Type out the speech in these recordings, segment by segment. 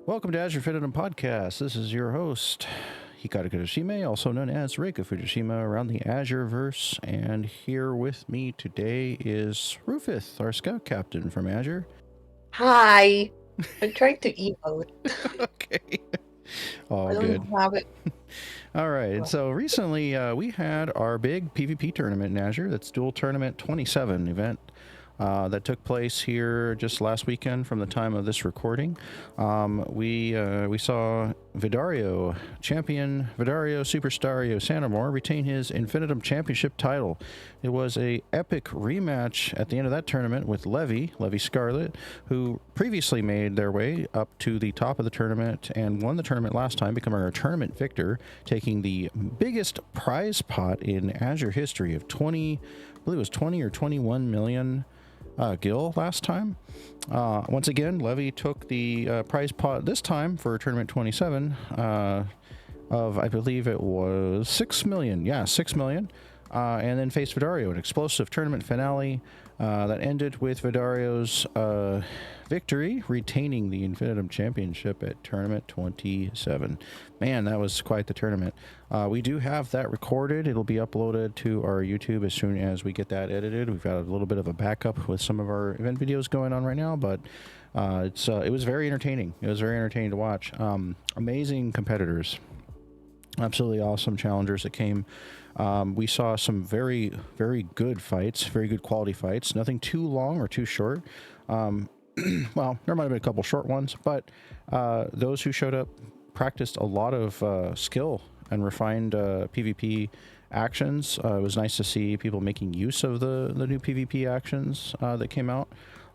Welcome to Azure Infinitum Podcast. This is your host, Hikaru Kazushime, also known as Reika Fuji-shima around the Azureverse. And here with me today is Rufus, our scout captain from Azure. Hi. I'm trying to emote. Okay. All I good. don't have it. All right. So recently we had our big PvP tournament in Azure. That's Dual Tournament 27 event. That took place here just last weekend from the time of this recording. We saw Vidario, champion Vidario Superstario Santamor, retain his Infinitum Championship title. It was a epic rematch at the end of that tournament with Levi Scarlet, who previously made their way up to the top of the tournament and won the tournament last time, becoming our tournament victor, taking the biggest prize pot in Azure history of 20, I believe it was 20 or 21 million gil last time. Once again, Levi took the prize pot this time for tournament 27 of, I believe it was 6 million. Yeah, 6 million. And then faced Vidario, an explosive tournament finale that ended with Vidario's victory, retaining the Infinitum Championship at tournament 27. Man, that was quite the tournament. We do have that recorded. It'll be uploaded to our YouTube as soon as we get that edited. We've got a little bit of a backup with some of our event videos going on right now, but it was very entertaining. It was very entertaining to watch. Amazing competitors. Absolutely awesome challengers that came. We saw some very, very good fights, very good quality fights. Nothing too long or too short. Well, there might have been a couple short ones, but those who showed up practiced a lot of skill and refined PvP actions. It was nice to see people making use of the new PvP actions that came out.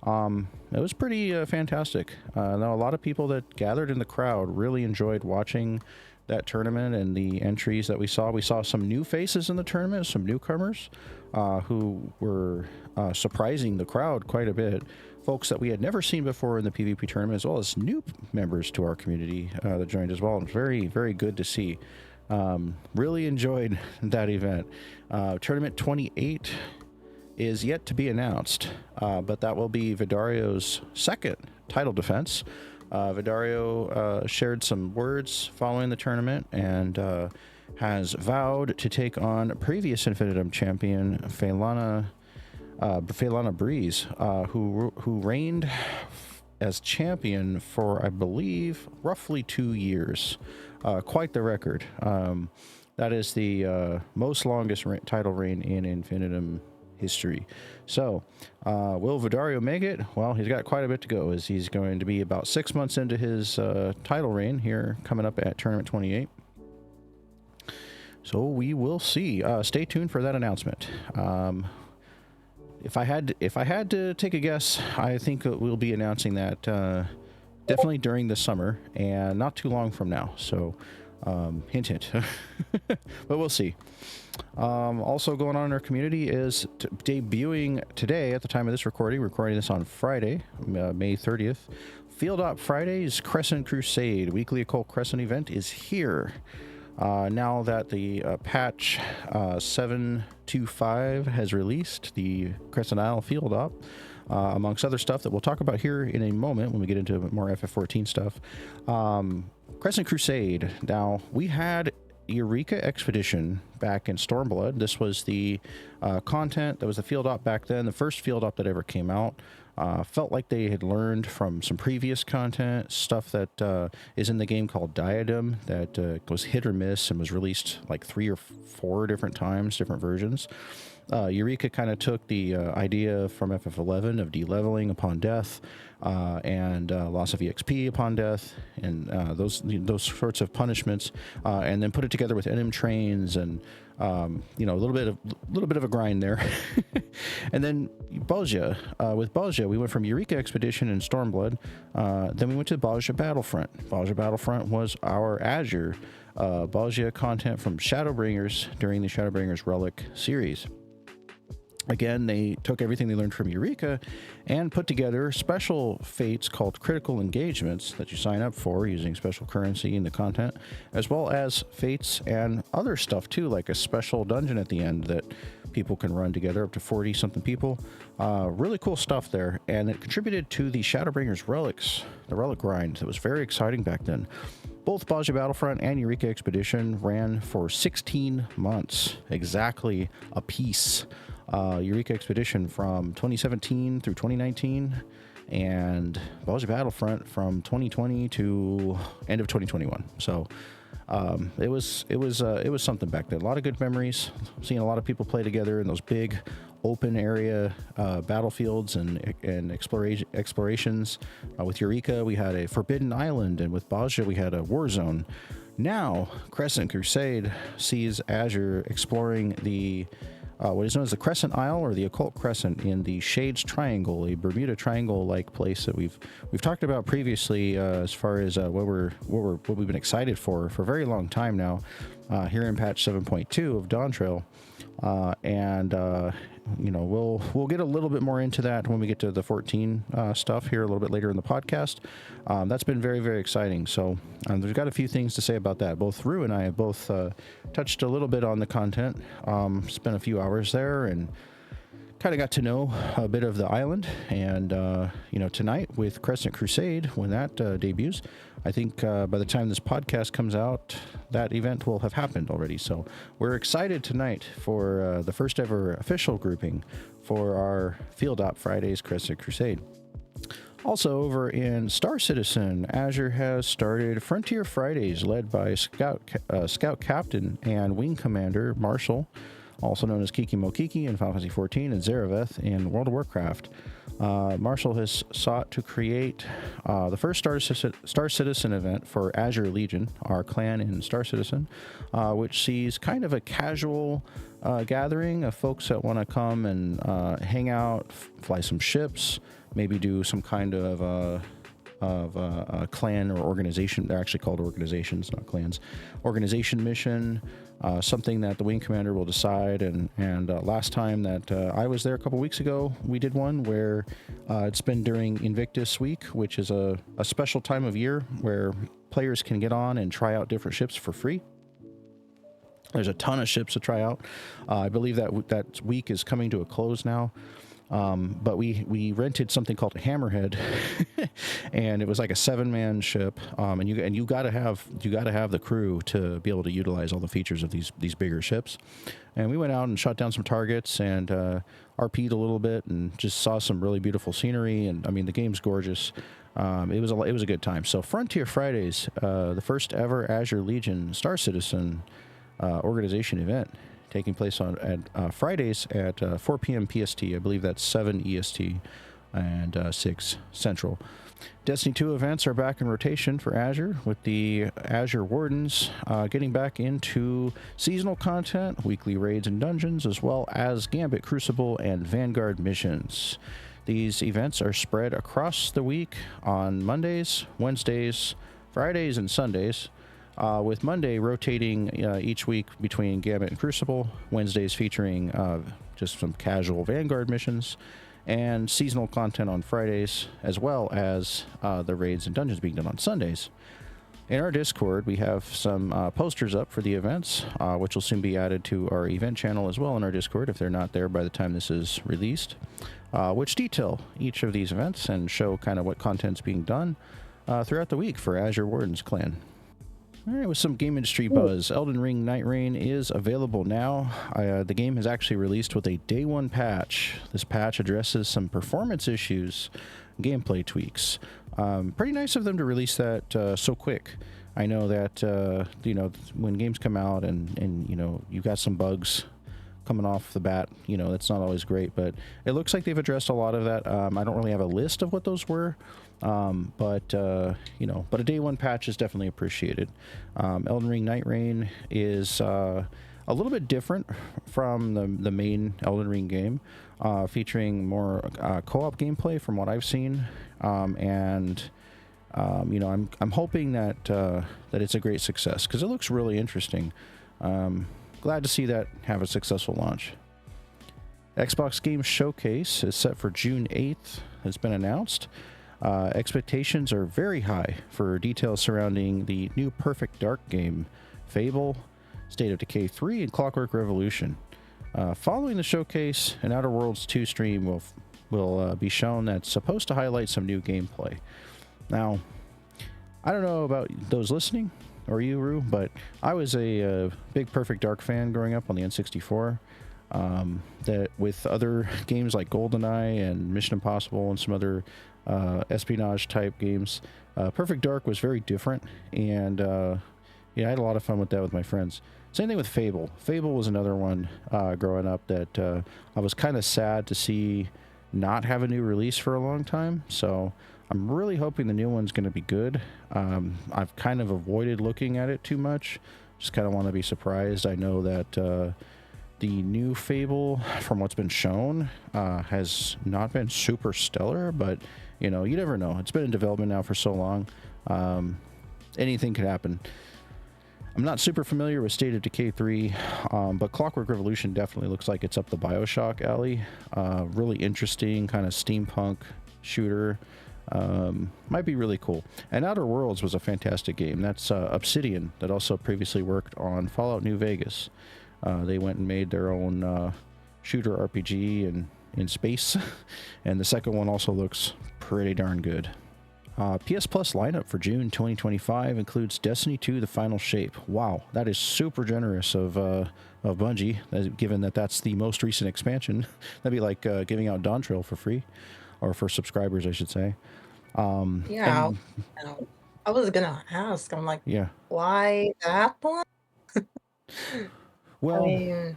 It was pretty fantastic. Now, a lot of people that gathered in the crowd really enjoyed watching that tournament and the entries that we saw. We saw some new faces in the tournament, some newcomers who were surprising the crowd quite a bit. Folks that we had never seen before in the PvP tournament, as well as new members to our community that joined as well. It was very, very good to see. Really enjoyed that event. Tournament 28 is yet to be announced, but that will be Vidario's second title defense. Vidario shared some words following the tournament and has vowed to take on previous Infinitum champion Phelana Breeze, who reigned as champion for, I believe, roughly 2 years. Quite the record. That is the most longest title reign in Infinitum history. So, will Vidario make it? Well, he's got quite a bit to go, as he's going to be about 6 months into his title reign here, coming up at Tournament 28. So we will see. Stay tuned for that announcement. If I had to take a guess, I think we'll be announcing that definitely during the summer and not too long from now. So, hint, hint. But we'll see. Also going on in our community is debuting today at the time of this recording this on Friday, May 30th. Field Op Friday's Crescent Crusade, weekly occult Crescent event, is here. Now that the patch 7.25 has released, the Crescent Isle Field Op, amongst other stuff that we'll talk about here in a moment when we get into more FF14 stuff. Crescent Crusade. Now, we had Eureka Expedition back in Stormblood. This was the content that was the field op back then, the first field op that ever came out. Felt like they had learned from some previous content, stuff that is in the game called Diadem that was hit or miss and was released like 3 or 4 different times, different versions. Eureka kind of took the idea from FF11 of de-leveling upon death and loss of EXP upon death and those sorts of punishments, and then put it together with NM trains and a little bit of a grind there. And then Balja, with Balja, we went from Eureka Expedition and Stormblood, then we went to Balja Battlefront. Balja Battlefront was our Azure Balja content from Shadowbringers during the Shadowbringers Relic series. Again, they took everything they learned from Eureka and put together special fates called critical engagements that you sign up for using special currency in the content, as well as fates and other stuff too, like a special dungeon at the end that people can run together, up to 40-something people. Really cool stuff there, and it contributed to the Shadowbringers relics, the relic grind. That was very exciting back then. Both Balja Battlefront and Eureka Expedition ran for 16 months, exactly a piece. Eureka Expedition from 2017 through 2019, and Balja Battlefront from 2020 to end of 2021. So it was something back then. A lot of good memories. Seeing a lot of people play together in those big open area battlefields and explorations. With Eureka, we had a Forbidden Island, and with Balja, we had a war zone. Now, Crescent Crusade sees Azure exploring the what is known as the Crescent Isle, or the Occult Crescent, in the Shades Triangle, a Bermuda Triangle-like place that we've talked about previously, as far as what we've been excited for a very long time now, here in patch 7.2 of Dawn Trail, and we'll get a little bit more into that when we get to the 14 stuff here a little bit later in the podcast. That's been very, very exciting. So there's got a few things to say about that. Both Rue and I have both touched a little bit on the content, spent a few hours there, and kind of got to know a bit of the island. And tonight with Crescent Crusade, when that debuts, I think by the time this podcast comes out, that event will have happened already. So we're excited tonight for the first ever official grouping for our Field Op Fridays Crescent Crusade. Also over in Star Citizen, Azure has started Frontier Fridays, led by Scout Captain and Wing Commander Marshall, also known as Kiki Mokiki in Final Fantasy XIV, and Zareveth in World of Warcraft. Marshall has sought to create the first Star Citizen event for Azure Legion, our clan in Star Citizen, which sees kind of a casual gathering of folks that want to come and hang out, fly some ships, maybe do some kind of a clan or organization. They're actually called organizations, not clans. Organization mission, something that the wing commander will decide. And last time that I was there a couple weeks ago, we did one where it's been during Invictus Week, which is a special time of year where players can get on and try out different ships for free. There's a ton of ships to try out. I believe that week is coming to a close now. But we rented something called a Hammerhead, and it was like a 7-man ship. And you gotta have the crew to be able to utilize all the features of these bigger ships. And we went out and shot down some targets and RP'd a little bit and just saw some really beautiful scenery. And I mean, the game's gorgeous. It was a good time. So Frontier Fridays, the first ever Azure Legion Star Citizen organization event, taking place on Fridays at 4 p.m. PST. I believe that's 7 EST and 6 Central. Destiny 2 events are back in rotation for Azure, with the Azure Wardens getting back into seasonal content, weekly raids and dungeons, as well as Gambit, Crucible, and Vanguard missions. These events are spread across the week on Mondays, Wednesdays, Fridays, and Sundays, with Monday rotating each week between Gambit and Crucible, Wednesdays featuring just some casual Vanguard missions, and seasonal content on Fridays, as well as the raids and dungeons being done on Sundays. In our Discord, we have some posters up for the events, which will soon be added to our event channel as well in our Discord, if they're not there by the time this is released, which detail each of these events and show kind of what content's being done throughout the week for Azure Wardens Clan. All right, with some game industry buzz, Elden Ring Night Rain is available now. The game is actually released with a day one patch. This patch addresses some performance issues, gameplay tweaks. Pretty nice of them to release that so quick. I know that when games come out and you've got some bugs coming off the bat, that's not always great, but it looks like they've addressed a lot of that. I don't really have a list of what those were. But a day one patch is definitely appreciated. Elden Ring Night Rain is a little bit different from the main Elden Ring game, featuring more co-op gameplay from what I've seen. I'm hoping that it's a great success because it looks really interesting. Glad to see that have a successful launch. Xbox Game Showcase is set for June 8th. It's been announced. Expectations are very high for details surrounding the new Perfect Dark game, Fable, State of Decay 3, and Clockwork Revolution. Following the showcase, an Outer Worlds 2 stream will be shown that's supposed to highlight some new gameplay. Now, I don't know about those listening, or you, Rue, but I was a big Perfect Dark fan growing up on the N64. That with other games like GoldenEye and Mission Impossible and some other espionage type games, Perfect Dark was very different, and I had a lot of fun with that with my friends. Same thing with Fable. Fable was another one growing up that I was kind of sad to see not have a new release for a long time, so I'm really hoping the new one's going to be good. I've kind of avoided looking at it too much, just kind of want to be surprised. I know that the new Fable, from what's been shown, has not been super stellar, but you never know. It's been in development now for so long. Anything could happen. I'm not super familiar with State of Decay 3, but Clockwork Revolution definitely looks like it's up the BioShock alley. Really interesting kind of steampunk shooter. Might be really cool. And Outer Worlds was a fantastic game. That's Obsidian, that also previously worked on Fallout New Vegas. They went and made their own shooter RPG in space, and the second one also looks pretty darn good. PS Plus lineup for June 2025 includes Destiny 2: The Final Shape. Wow, that is super generous of Bungie, given that that's the most recent expansion. That'd be like giving out Dawn Trail for free, or for subscribers, I should say. Yeah, I was gonna ask. I'm like, Yeah. why that one? Well, mean,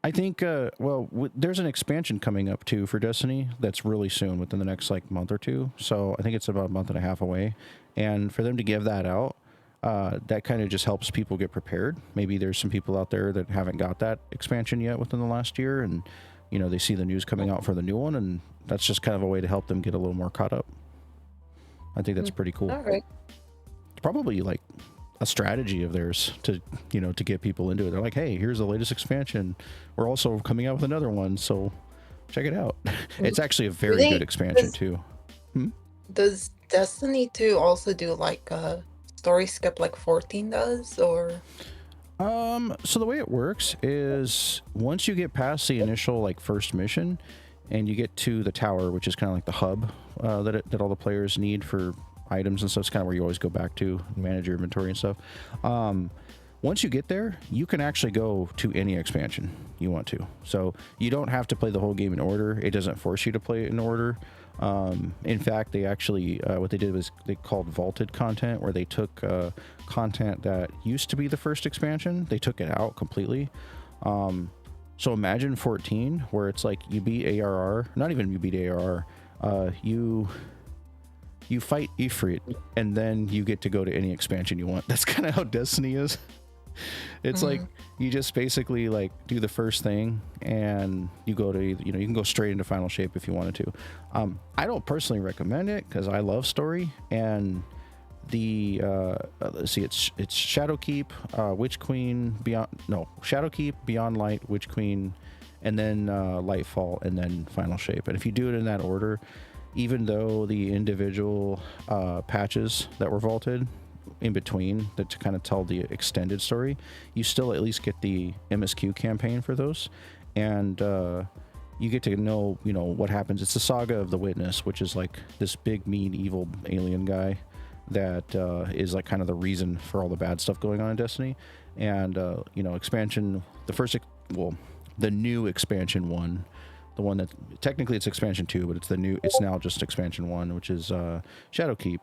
I think, there's an expansion coming up too for Destiny that's really soon, within the next month or two. So I think it's about a month and a half away. And for them to give that out, that kind of just helps people get prepared. Maybe there's some people out there that haven't got that expansion yet within the last year, and they see the news coming out for the new one, and that's just kind of a way to help them get a little more caught up. I think that's pretty cool. all right. It's probably a strategy of theirs to get people into it. They're like, hey, here's the latest expansion, we're also coming out with another one, so check it out. It's actually a very good expansion too. Does Destiny 2 also do a story skip like 14 does, or? So the way it works is once you get past the initial first mission and you get to the tower, which is kind of like the hub that all the players need for items and stuff, it's kind of where you always go back to manage your inventory and stuff. Once you get there, you can actually go to any expansion you want to. So you don't have to play the whole game in order. It doesn't force you to play it in order. In fact, they actually, what they did was they called vaulted content, where they took content that used to be the first expansion, they took it out completely. So imagine 14, where it's you beat ARR, not even you beat ARR, you fight Ifrit, and then you get to go to any expansion you want. That's kind of how Destiny is. It's you just basically do the first thing, and you go to you can go straight into Final Shape if you wanted to. I don't personally recommend it because I love story, and the let's see, it's Shadowkeep, Witch Queen, Shadowkeep, Beyond Light, Witch Queen, and then Lightfall, and then Final Shape. And if you do it in that order, even though the individual patches that were vaulted in between that to kind of tell the extended story, you still at least get the MSQ campaign for those, and you get to know what happens. It's the saga of the Witness, which is this big mean evil alien guy that is like kind of the reason for all the bad stuff going on in Destiny. And expansion, the new expansion 1, the one that technically it's expansion 2, but it's now just expansion 1, which is Shadowkeep.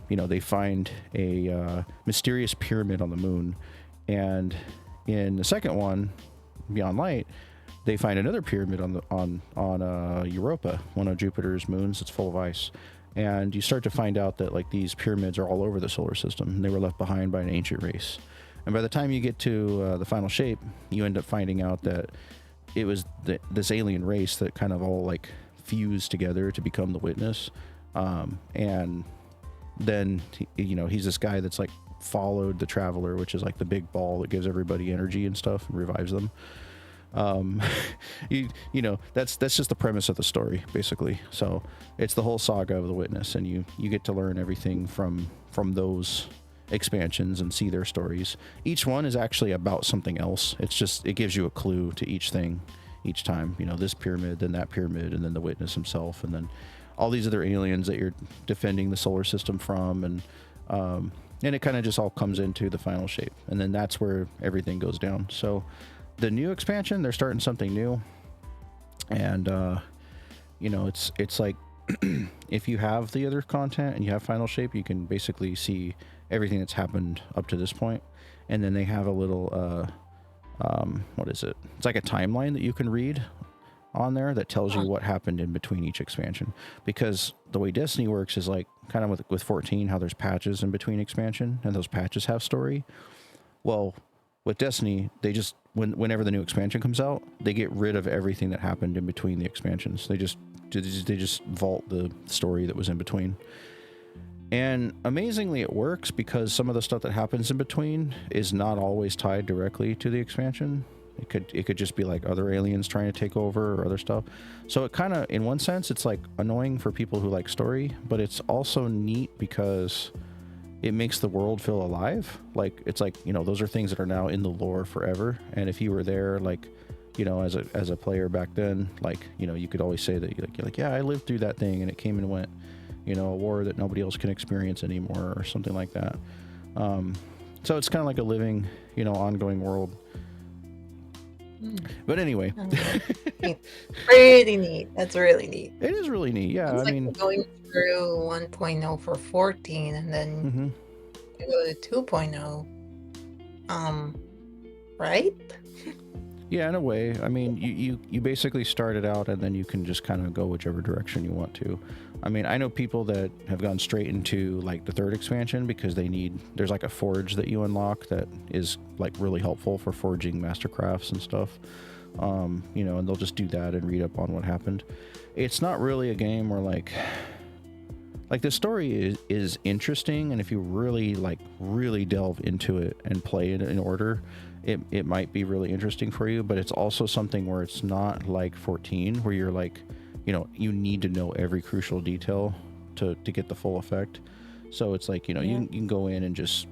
They find a mysterious pyramid on the moon, and in the second one, Beyond Light, they find another pyramid on Europa, one of Jupiter's moons that's full of ice. And you start to find out that like these pyramids are all over the solar system, and they were left behind by an ancient race. And by the time you get to the final shape, you end up finding out that it was this alien race that kind of all like fused together to become the Witness. And then he's this guy that's like followed the Traveler, which is like the big ball that gives everybody energy and stuff and revives them. That's just the premise of the story, basically. So it's the whole saga of the Witness, and you get to learn everything from those expansions and see their stories. Each one is actually about something else. It gives you a clue to each thing each time. This pyramid, then that pyramid, and then the Witness himself, and then all these other aliens that you're defending the solar system from, and it kind of just all comes into the final shape, and then that's where everything goes down. So the new expansion, they're starting something new, and it's like if you have the other content and you have final shape, you can basically see everything that's happened up to this point. And then they have a little what is it, it's like a timeline that you can read on there that tells you what happened in between each expansion. Because the way Destiny works is like kind of with 14, how there's patches in between expansion, and those patches have story. Well, with Destiny, they just whenever the new expansion comes out, they get rid of everything that happened in between the expansions. They just vault the story that was in between. And amazingly, it works because some of the stuff that happens in between is not always tied directly to the expansion. It could just be like other aliens trying to take over or other stuff. So it kind of, in one sense, it's like annoying for people who like story, but it's also neat because it makes the world feel alive. Like, it's like, those are things that are now in the lore forever. And if you were there, like, as a player back then, like, you could always say that you're like, yeah, I lived through that thing and it came and went, a war that nobody else can experience anymore or something like that. So it's kind of like a living, ongoing world. But anyway, pretty neat. That's really neat. It is really neat. Yeah, it's like going through 1.0 for 14, and then you go to 2.0. Right? Yeah, in a way. I mean, you basically start it out, and then you can just kind of go whichever direction you want to. I mean, I know people that have gone straight into like the third expansion because there's like a forge that you unlock that is like really helpful for forging mastercrafts and stuff. And they'll just do that and read up on what happened. It's not really a game where like the story is interesting, and if you really delve into it and play it in order, it might be really interesting for you. But it's also something where it's not like 14, where you're like, you need to know every crucial detail to get the full effect. So it's like, you can go in and just,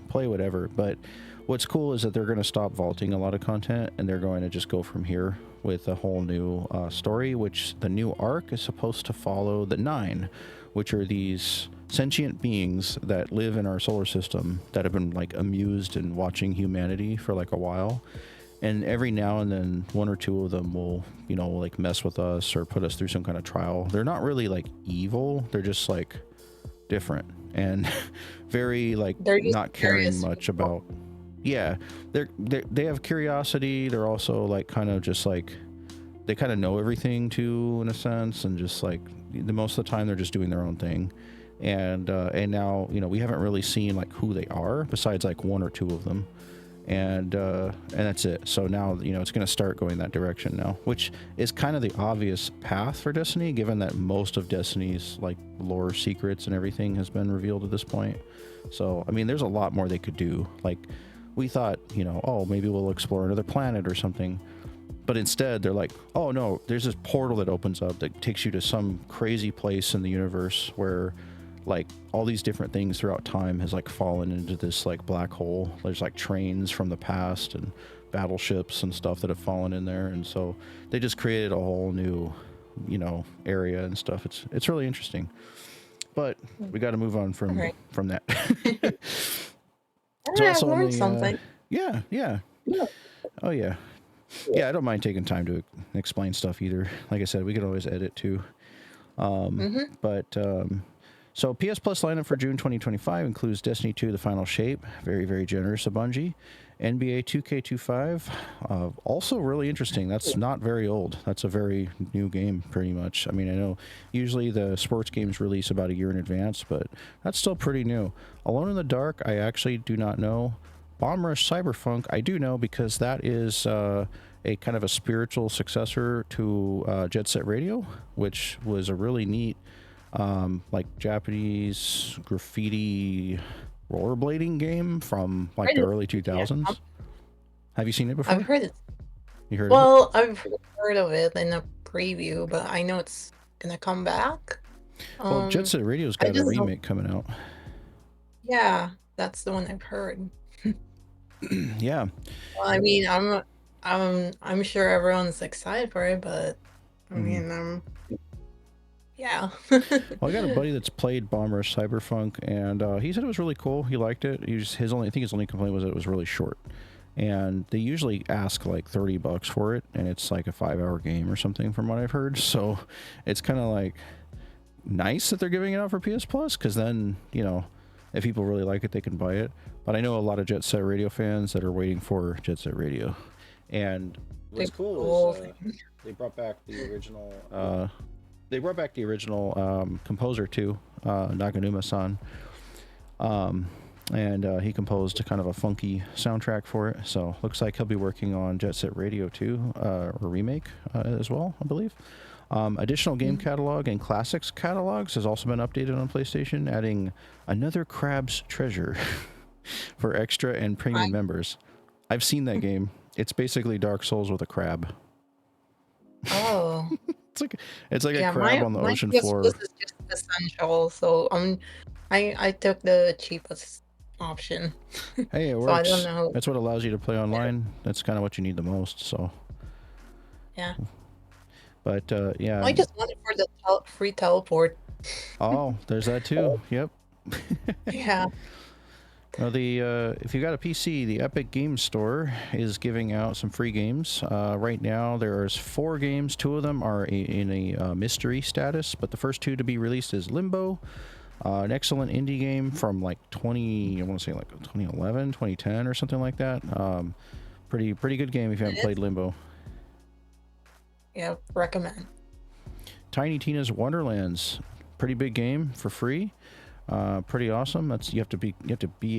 play whatever. But what's cool is that they're going to stop vaulting a lot of content, and they're going to just go from here with a whole new story, which the new arc is supposed to follow the 9, which are these sentient beings that live in our solar system that have been like amused and watching humanity for like a while. And every now and then, one or two of them will, like mess with us or put us through some kind of trial. They're not really like evil. They're just like different and very like not caring much about. Yeah, they have curiosity. They're also like kind of just like, they kind of know everything too, in a sense, and just like most of the time they're just doing their own thing. And now, we haven't really seen like who they are besides like one or two of them. And that's it. So now, it's going to start going that direction now, which is kind of the obvious path for Destiny, given that most of Destiny's like lore secrets and everything has been revealed at this point. So, I mean, there's a lot more they could do. Like, we thought, maybe we'll explore another planet or something. But instead, they're like, oh no, there's this portal that opens up that takes you to some crazy place in the universe where like all these different things throughout time has like fallen into this like black hole. There's like trains from the past and battleships and stuff that have fallen in there. And so they just created a whole new, area and stuff. It's really interesting. but we got to move on from Right. that. All It's right, I've also on learned the something. yeah. Yeah. Oh yeah. Yeah, I don't mind taking time to explain stuff either. Like I said, we can always edit too. But so PS Plus lineup for June 2025 includes Destiny 2: The Final Shape, very very generous of Bungie, NBA 2K25, also really interesting. That's not very old. That's a very new game, pretty much. I mean, I know usually the sports games release about a year in advance, but that's still pretty new. Alone in the Dark, I actually do not know. Bomb Rush Cyberpunk, I do know because that is a kind of a spiritual successor to Jet Set Radio, which was a really neat, like Japanese graffiti rollerblading game from like the early Yeah, 2000s. Have you seen it I've before? heard it. You heard of it? Well, I've heard of it in a preview, but I know it's gonna come back. Well, Jet Set Radio's I got a just don't. remake coming out. Yeah, that's the one I've heard. Yeah. Well, I mean, I'm sure everyone's excited for it, but I mean, yeah. Well, I got a buddy that's played Bomb Rush Cyberpunk, and he said it was really cool. He liked it. His only, I think his only complaint was that it was really short. And they usually ask like $30 for it, and it's like a 5-hour game or something, from what I've heard. So it's kind of like nice that they're giving it out for PS Plus, because then, you know, if people really like it, they can buy it. But I know a lot of Jet Set Radio fans that are waiting for Jet Set Radio. And what's cool is they brought back the original. They brought back the original composer too, Naganuma-san, and he composed a kind of a funky soundtrack for it. So looks like he'll be working on Jet Set Radio 2, or remake as well, I believe. Additional game catalog and classics catalogs has also been updated on PlayStation, adding another Crab's Treasure for extra and premium members. I've seen that game. It's basically Dark Souls with a crab. Oh. It's like a crab on the ocean floor. This is just essential, so I took the cheapest option. Hey, it works. So I don't know. That's what allows you to play online. That's kind of what you need the most. So Yeah. But yeah. I just wanted for the free teleport. Oh, there's that too. Yep. Yeah. Well, if you got a PC, the Epic Games Store is giving out some free games. Right now, there's 4 games. 2 of them are in a mystery status, but the first 2 to be released is Limbo, an excellent indie game from like I want to say like 2011, 2010 or something like that. Pretty good game if you haven't played Limbo. Yeah, recommend. Tiny Tina's Wonderlands, pretty big game for free. Pretty awesome. You have to be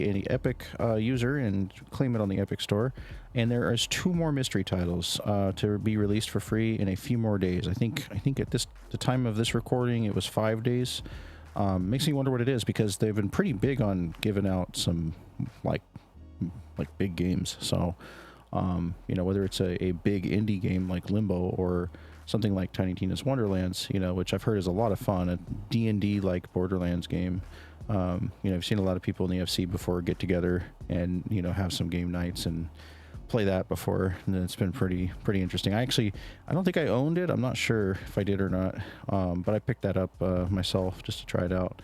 an Epic user and claim it on the Epic Store. And there is 2 more mystery titles to be released for free in a few more days. I think at the time of this recording, it was 5 days. Makes me wonder what it is, because they've been pretty big on giving out some like big games. So you know, whether it's a big indie game like Limbo or something like Tiny Tina's Wonderlands, you know, which I've heard is a lot of fun, a D&D like Borderlands game. You know, I've seen a lot of people in the FC before get together and, you know, have some game nights and play that before, and it's been pretty interesting. I don't think I owned it. I'm not sure if I did or not, but I picked that up myself just to try it out.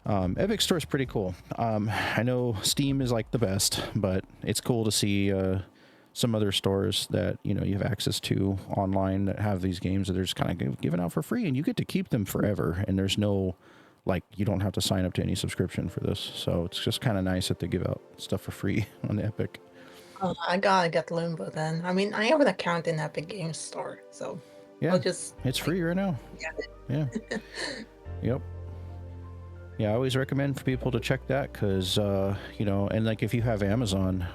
Epic Store is pretty cool. I know Steam is like the best, but it's cool to see some other stores that, you know, you have access to online that have these games that they're just kind of given out for free, and you get to keep them forever, and there's no, like, you don't have to sign up to any subscription for this. So it's just kind of nice that they give out stuff for free on the Epic. Oh, I gotta get Limbo then. I mean, I have an account in Epic Games Store, so yeah, I'll just it's free right now. Yeah. Yep. Yeah, I always recommend for people to check that, because you know, and like if you have Amazon,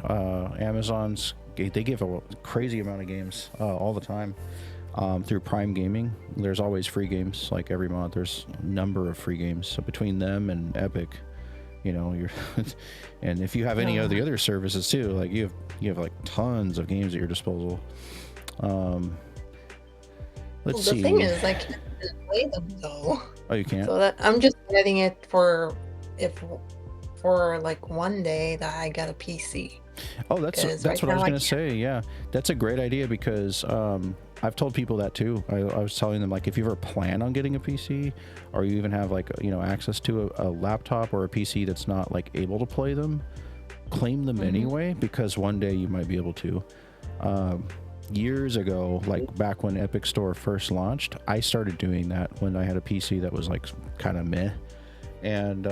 they give a crazy amount of games all the time through Prime Gaming. There's always free games, like every month. There's a number of free games. So between them and Epic, you know, you're and if you have any of the other services too, like you have like tons of games at your disposal. Let's see. The thing is, I can't play them though. Oh, you can't? So that I'm just getting it for like one day that I get a PC. Oh, that's what I was gonna say. Yeah, that's a great idea, because I've told people that too. I was telling them, like, if you ever plan on getting a PC, or you even have like, you know, access to a laptop or a PC that's not like able to play them, claim them anyway, because one day you might be able to. Years ago, like back when Epic Store first launched, I started doing that when I had a PC that was like kind of meh. And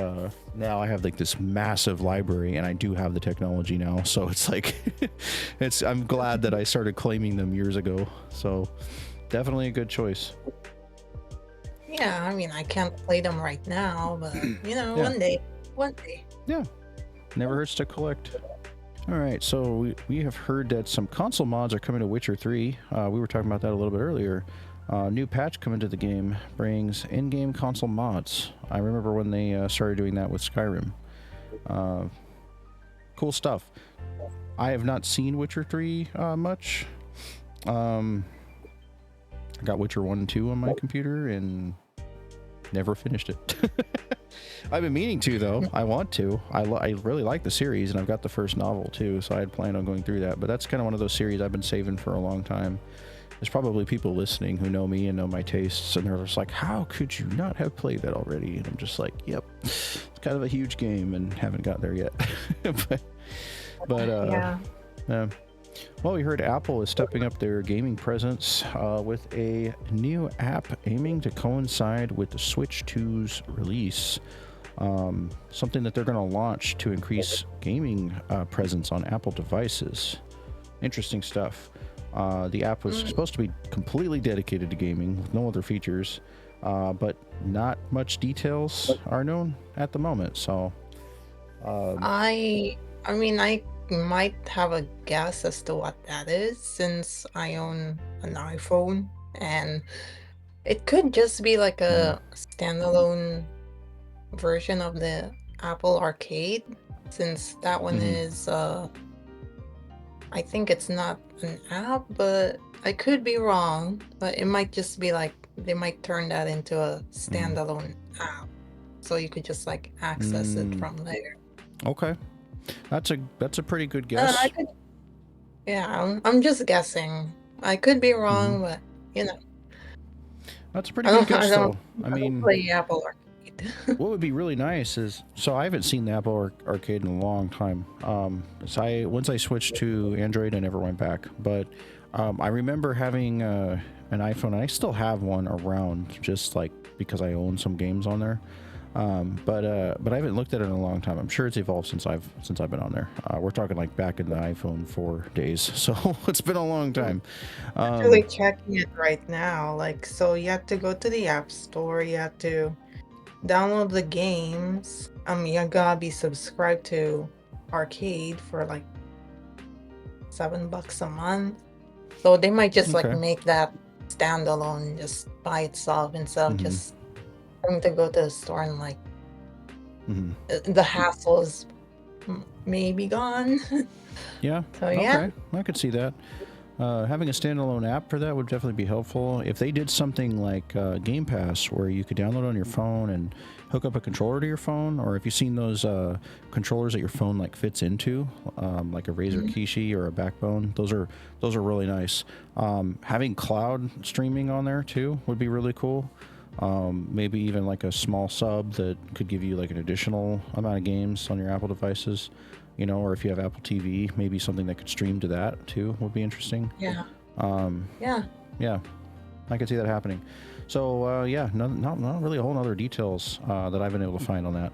now I have like this massive library, and I do have the technology now, so it's like I'm glad that I started claiming them years ago. So definitely a good choice. Yeah, I mean, I can't play them right now, but you know, Yeah. one day. Yeah, never hurts to collect. All right, so we have heard that some console mods are coming to Witcher 3. We were talking about that a little bit earlier. New patch coming to the game brings in-game console mods. I remember when they started doing that with Skyrim. Cool stuff. I have not seen Witcher 3 much. I got Witcher 1 and 2 on my computer and never finished it. I've been meaning to, though. I want to. I really like the series, and I've got the first novel too, so I had planned on going through that. But that's kind of one of those series I've been saving for a long time. There's probably people listening who know me and know my tastes, and they're just like, how could you not have played that already? And I'm just like, yep, it's kind of a huge game and haven't got there yet. but Yeah. Well, we heard Apple is stepping up their gaming presence with a new app aiming to coincide with the Switch 2's release. Something that they're going to launch to increase gaming presence on Apple devices. Interesting stuff. The app was supposed to be completely dedicated to gaming with no other features, but not much details are known at the moment. So, I mean, I might have a guess as to what that is, since I own an iPhone, and it could just be like a standalone version of the Apple Arcade, since that one is I think it's not an app, but I could be wrong. But it might just be like they might turn that into a standalone app, so you could just like access it from there. Okay, that's a pretty good guess. Yeah, I'm just guessing. I could be wrong, but you know, That's a pretty good guess, though. I I don't mean, play Apple Arcade. what would be really nice is, so I haven't seen the Apple Arcade in a long time. So once I switched to Android, I never went back. But I remember having an iPhone, and I still have one around, just like because I own some games on there. But I haven't looked at it in a long time. I'm sure it's evolved since I've been on there. We're talking like back in the iPhone 4 days, so it's been a long time. Actually checking it right now. Like, so you have to go to the App Store. You have to download the games. You gotta be subscribed to Arcade for like $7 a month. So they might just like make that standalone just by itself instead of just having to go to the store, and like the hassle is maybe gone. Yeah. So yeah. Okay, I could see that. Having a standalone app for that would definitely be helpful. If they did something like Game Pass, where you could download on your phone and hook up a controller to your phone, or if you've seen those controllers that your phone like fits into, like a Razer Kishi or a Backbone, those are really nice. Having cloud streaming on there too would be really cool. Maybe even like a small sub that could give you like an additional amount of games on your Apple devices. You know, or if you have Apple TV, maybe something that could stream to that too would be interesting. Yeah. Yeah, I could see that happening. So yeah, not really a whole other details that I've been able to find on that.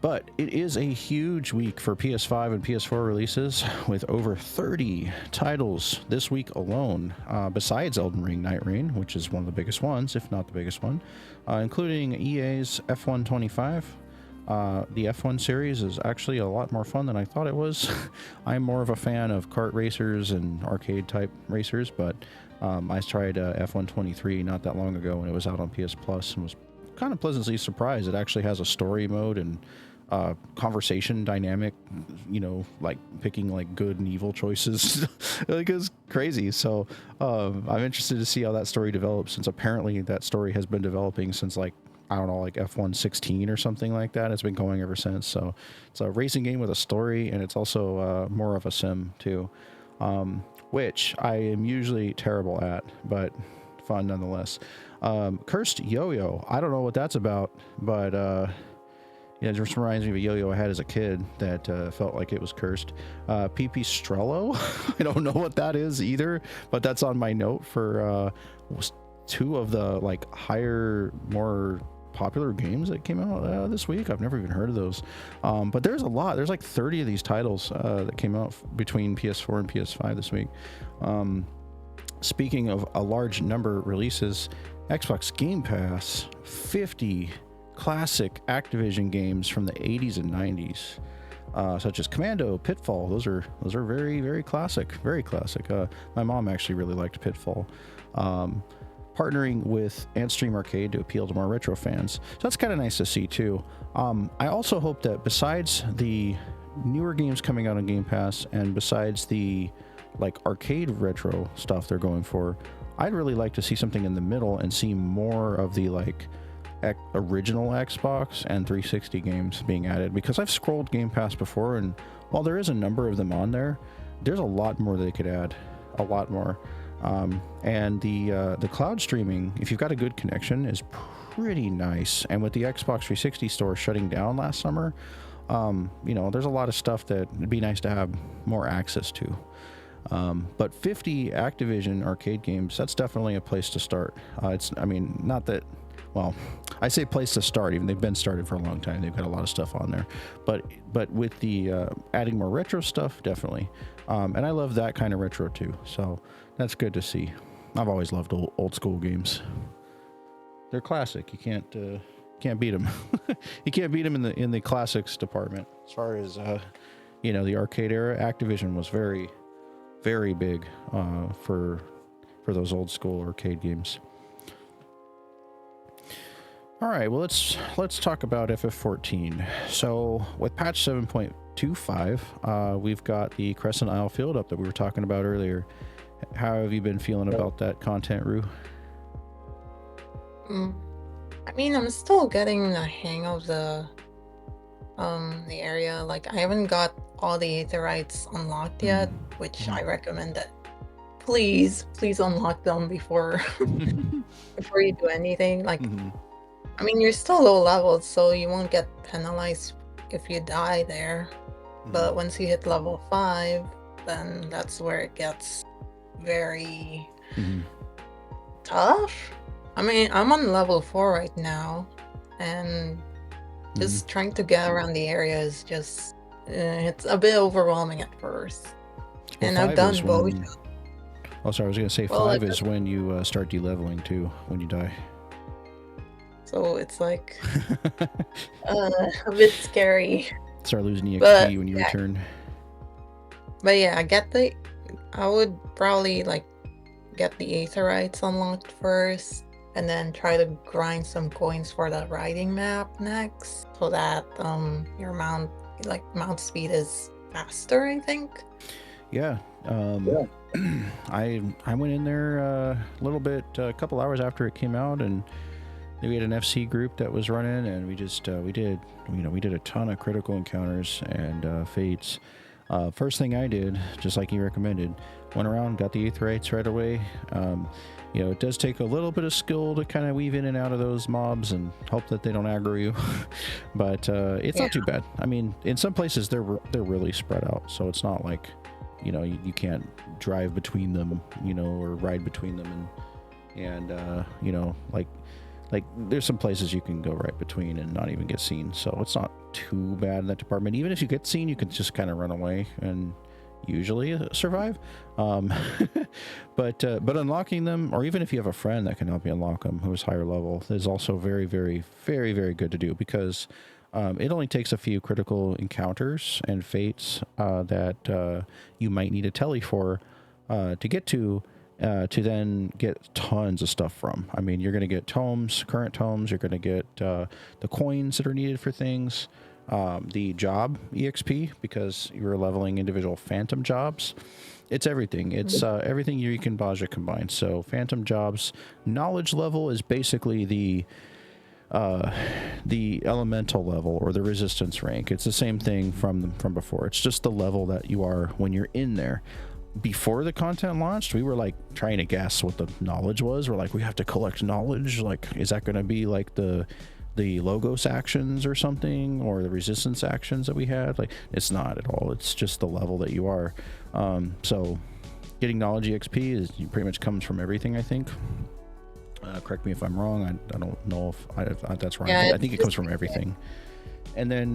But it is a huge week for PS5 and PS4 releases, with over 30 titles this week alone, besides Elden Ring Night Rain, which is one of the biggest ones, if not the biggest one, including EA's F125. The F1 series is actually a lot more fun than I thought it was. I'm more of a fan of kart racers and arcade type racers, but I tried F123 not that long ago when it was out on PS Plus, and was kind of pleasantly surprised. It actually has a story mode and conversation dynamic, you know, like picking like good and evil choices. Like, it's crazy. So I'm interested to see how that story develops, since apparently that story has been developing since like, I don't know, like F116 or something like that. It's been going ever since. So it's a racing game with a story, and it's also more of a sim too. which I am usually terrible at, but fun nonetheless. Cursed Yo-Yo. I don't know what that's about, but yeah, it just reminds me of a yo-yo I had as a kid that felt like it was cursed. Pipistrello. I don't know what that is either, but that's on my note for 2 of the like higher, more popular games that came out this week. I've never even heard of those, but there's a lot. There's like 30 of these titles that came out between PS4 and PS5 this week. Speaking of a large number of releases, Xbox Game Pass, 50 classic Activision games from the 80s and 90s, such as Commando, Pitfall. Those are very, very classic. My mom actually really liked Pitfall. Partnering with Antstream Arcade to appeal to more retro fans. So that's kind of nice to see too. I also hope that besides the newer games coming out on Game Pass and besides the like arcade retro stuff they're going for, I'd really like to see something in the middle and see more of the like original Xbox and 360 games being added, because I've scrolled Game Pass before, and while there is a number of them on there, there's a lot more they could add, a lot more. And the cloud streaming, if you've got a good connection, is pretty nice. And with the Xbox 360 store shutting down last summer, there's a lot of stuff that it'd be nice to have more access to. But 50 Activision arcade games, that's definitely a place to start. Well, I say place to start, even they've been started for a long time. They've got a lot of stuff on there, but with the adding more retro stuff, definitely. And I love that kind of retro too, so that's good to see. I've always loved old school games. They're classic. You can't beat them. You can't beat them in the classics department. As far as the arcade era, Activision was very, very big for those old school arcade games. All right, well, let's talk about FF14. So with patch 7.25, we've got the Crescent Isle field up that we were talking about earlier. How have you been feeling about that content, Rue? I'm still getting the hang of the area. Like, I haven't got all the aetherites unlocked yet, which I recommend that please unlock them before you do anything. Like, you're still low level, so you won't get penalized if you die there. But once you hit level 5, then that's where it gets very tough. I'm on level 4 right now, and just trying to get around the area is just it's a bit overwhelming at first. Well, and I've done both. Oh, sorry, I was going to say 5 is when you start de-leveling too, when you die. So it's like a bit scary. Start losing EXP when you return. But yeah, I would probably like get the aetherites unlocked first, and then try to grind some coins for the riding map next, so that your mount speed is faster, I think. Yeah. I went in there a couple hours after it came out, and we had an FC group that was running, and we did a ton of critical encounters and fates. First thing I did, just like you recommended, went around, got the aetherites right away. It does take a little bit of skill to kind of weave in and out of those mobs and hope that they don't aggro you, but it's not too bad. In some places they're really spread out, so it's not like you can't drive between them, or ride between them, and like there's some places you can go right between and not even get seen, so it's not too bad in that department. Even if you get seen, you can just kind of run away and usually survive. But unlocking them, or even if you have a friend that can help you unlock them who's higher level, is also very, very, very, very good to do, because it only takes a few critical encounters and fates that you might need a telly for to get to then get tons of stuff from. You're going to get current tomes, you're going to get the coins that are needed for things, the job EXP, because you're leveling individual phantom jobs. It's everything. It's everything you can Baja combine. So phantom jobs, knowledge level is basically the elemental level or the resistance rank. It's the same thing from before. It's just the level that you are when you're in there. before the content launched, we were like trying to guess what the knowledge was. We're like, we have to collect knowledge. Like, is that going to be like the logos actions or something, or the resistance actions that we had? Like, it's not at all. It's just the level that you are. So getting knowledge EXP is pretty much comes from everything, I think. Correct me if I'm wrong. I don't know if that's wrong. Yeah, I think it comes from everything. And then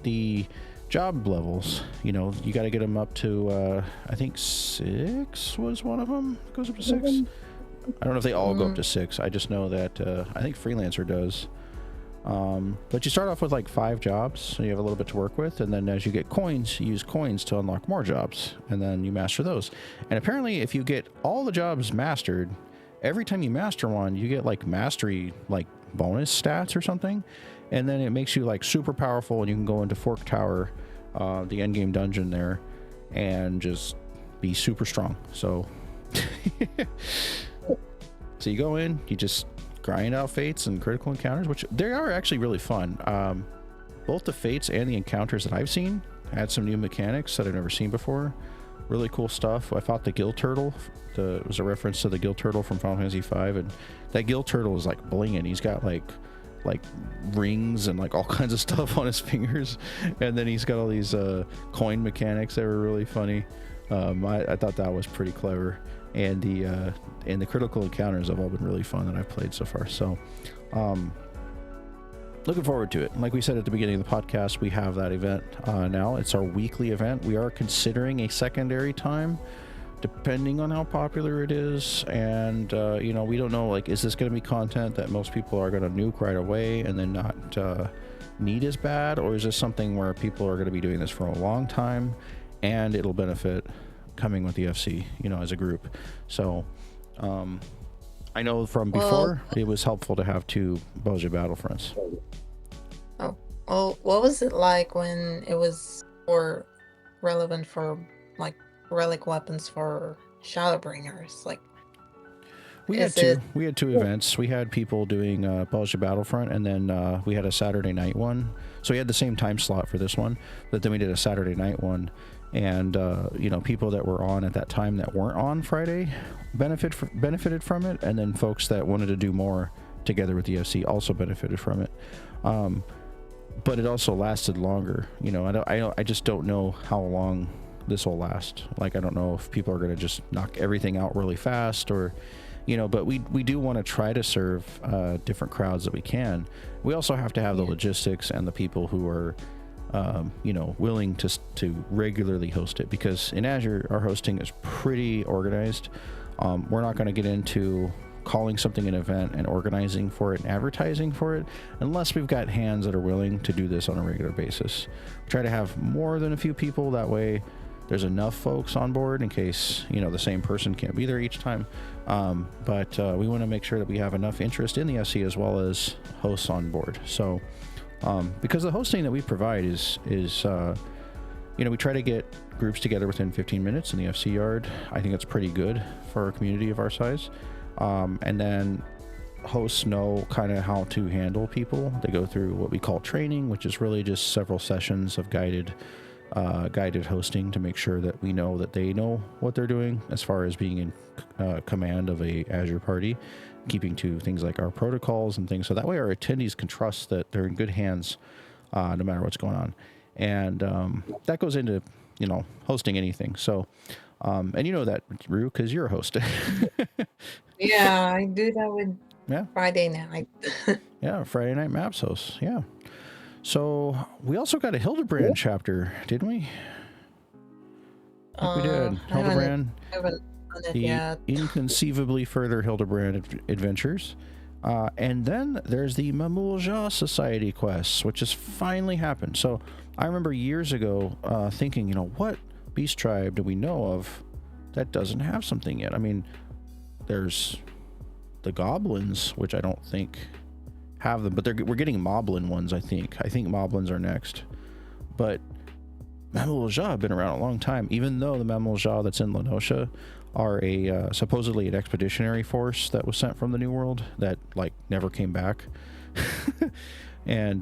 the job levels, you know, you got to get them up to I think 6 was one of them. It goes up to 6. I don't know if they all go up to 6. I just know that I think Freelancer does. But you start off with like 5 jobs, so you have a little bit to work with, and then as you get coins, you use coins to unlock more jobs, and then you master those. And apparently if you get all the jobs mastered, every time you master one, you get like mastery, like bonus stats or something, and then it makes you like super powerful, and you can go into Fork Tower, the end game dungeon there, and just be super strong. So so you go in, you just grind out fates and critical encounters, which they are actually really fun. Both the fates and the encounters that I've seen add some new mechanics that I've never seen before. Really cool stuff. I fought the Gill Turtle. It was a reference to the Gill Turtle from Final Fantasy V, and that Gill Turtle is like blinging. He's got like rings and like all kinds of stuff on his fingers, and then he's got all these coin mechanics that were really funny. I thought that was pretty clever, and the critical encounters have all been really fun that I've played so far. So looking forward to it. Like we said at the beginning of the podcast, we have that event now. It's our weekly event. We are considering a secondary time depending on how popular it is, and you know, we don't know, like, is this going to be content that most people are going to nuke right away and then not need as bad, or is this something where people are going to be doing this for a long time and it'll benefit coming with the FC, you know, as a group? So I know from before, it was helpful to have 2 Boja Battlefronts. Oh, well, what was it like when it was more relevant for like relic weapons for Shadowbringers? Like, we had 2 events. We had people doing Boja Battlefront, and then we had a Saturday night one. So we had the same time slot for this one, but then we did a Saturday night one. And you know, people that were on at that time that weren't on Friday benefited from it, and then folks that wanted to do more together with the FC also benefited from it. But it also lasted longer. You know, I just don't know how long this will last. Like, I don't know if people are going to just knock everything out really fast, or, you know, but we do want to try to serve different crowds that we can. We also have to have the logistics and the people who are you know, willing to regularly host it, because in Azure our hosting is pretty organized. We're not going to get into calling something an event and organizing for it and advertising for it unless we've got hands that are willing to do this on a regular basis. We try to have more than a few people, that way there's enough folks on board in case, you know, the same person can't be there each time. But we want to make sure that we have enough interest in the SC as well as hosts on board. So because the hosting that we provide is you know, we try to get groups together within 15 minutes in the FC yard. I think it's pretty good for a community of our size. And then hosts know kind of how to handle people. They go through what we call training, which is really just several sessions of guided hosting to make sure that we know that they know what they're doing as far as being in command of a Azure party, keeping to things like our protocols and things. So that way our attendees can trust that they're in good hands no matter what's going on. And that goes into, you know, hosting anything. So, and you know that, Rue, because you're a host. Yeah, I do that with Friday night. Yeah, Friday Night Maps hosts. Yeah. So we also got a Hildebrand chapter, didn't we? I think we did. Hildebrand. I haven't done it the yet. inconceivably further Hildebrand adventures. And then there's the Mamulja Society quests, which has finally happened. So I remember years ago thinking, you know, what beast tribe do we know of that doesn't have something yet? I mean, there's the goblins, which I don't think have them, but we're getting moblin ones. I think moblins are next. But Mamulja have been around a long time, even though the Mamulja that's in Lenosha are a supposedly an expeditionary force that was sent from the New World that like never came back. And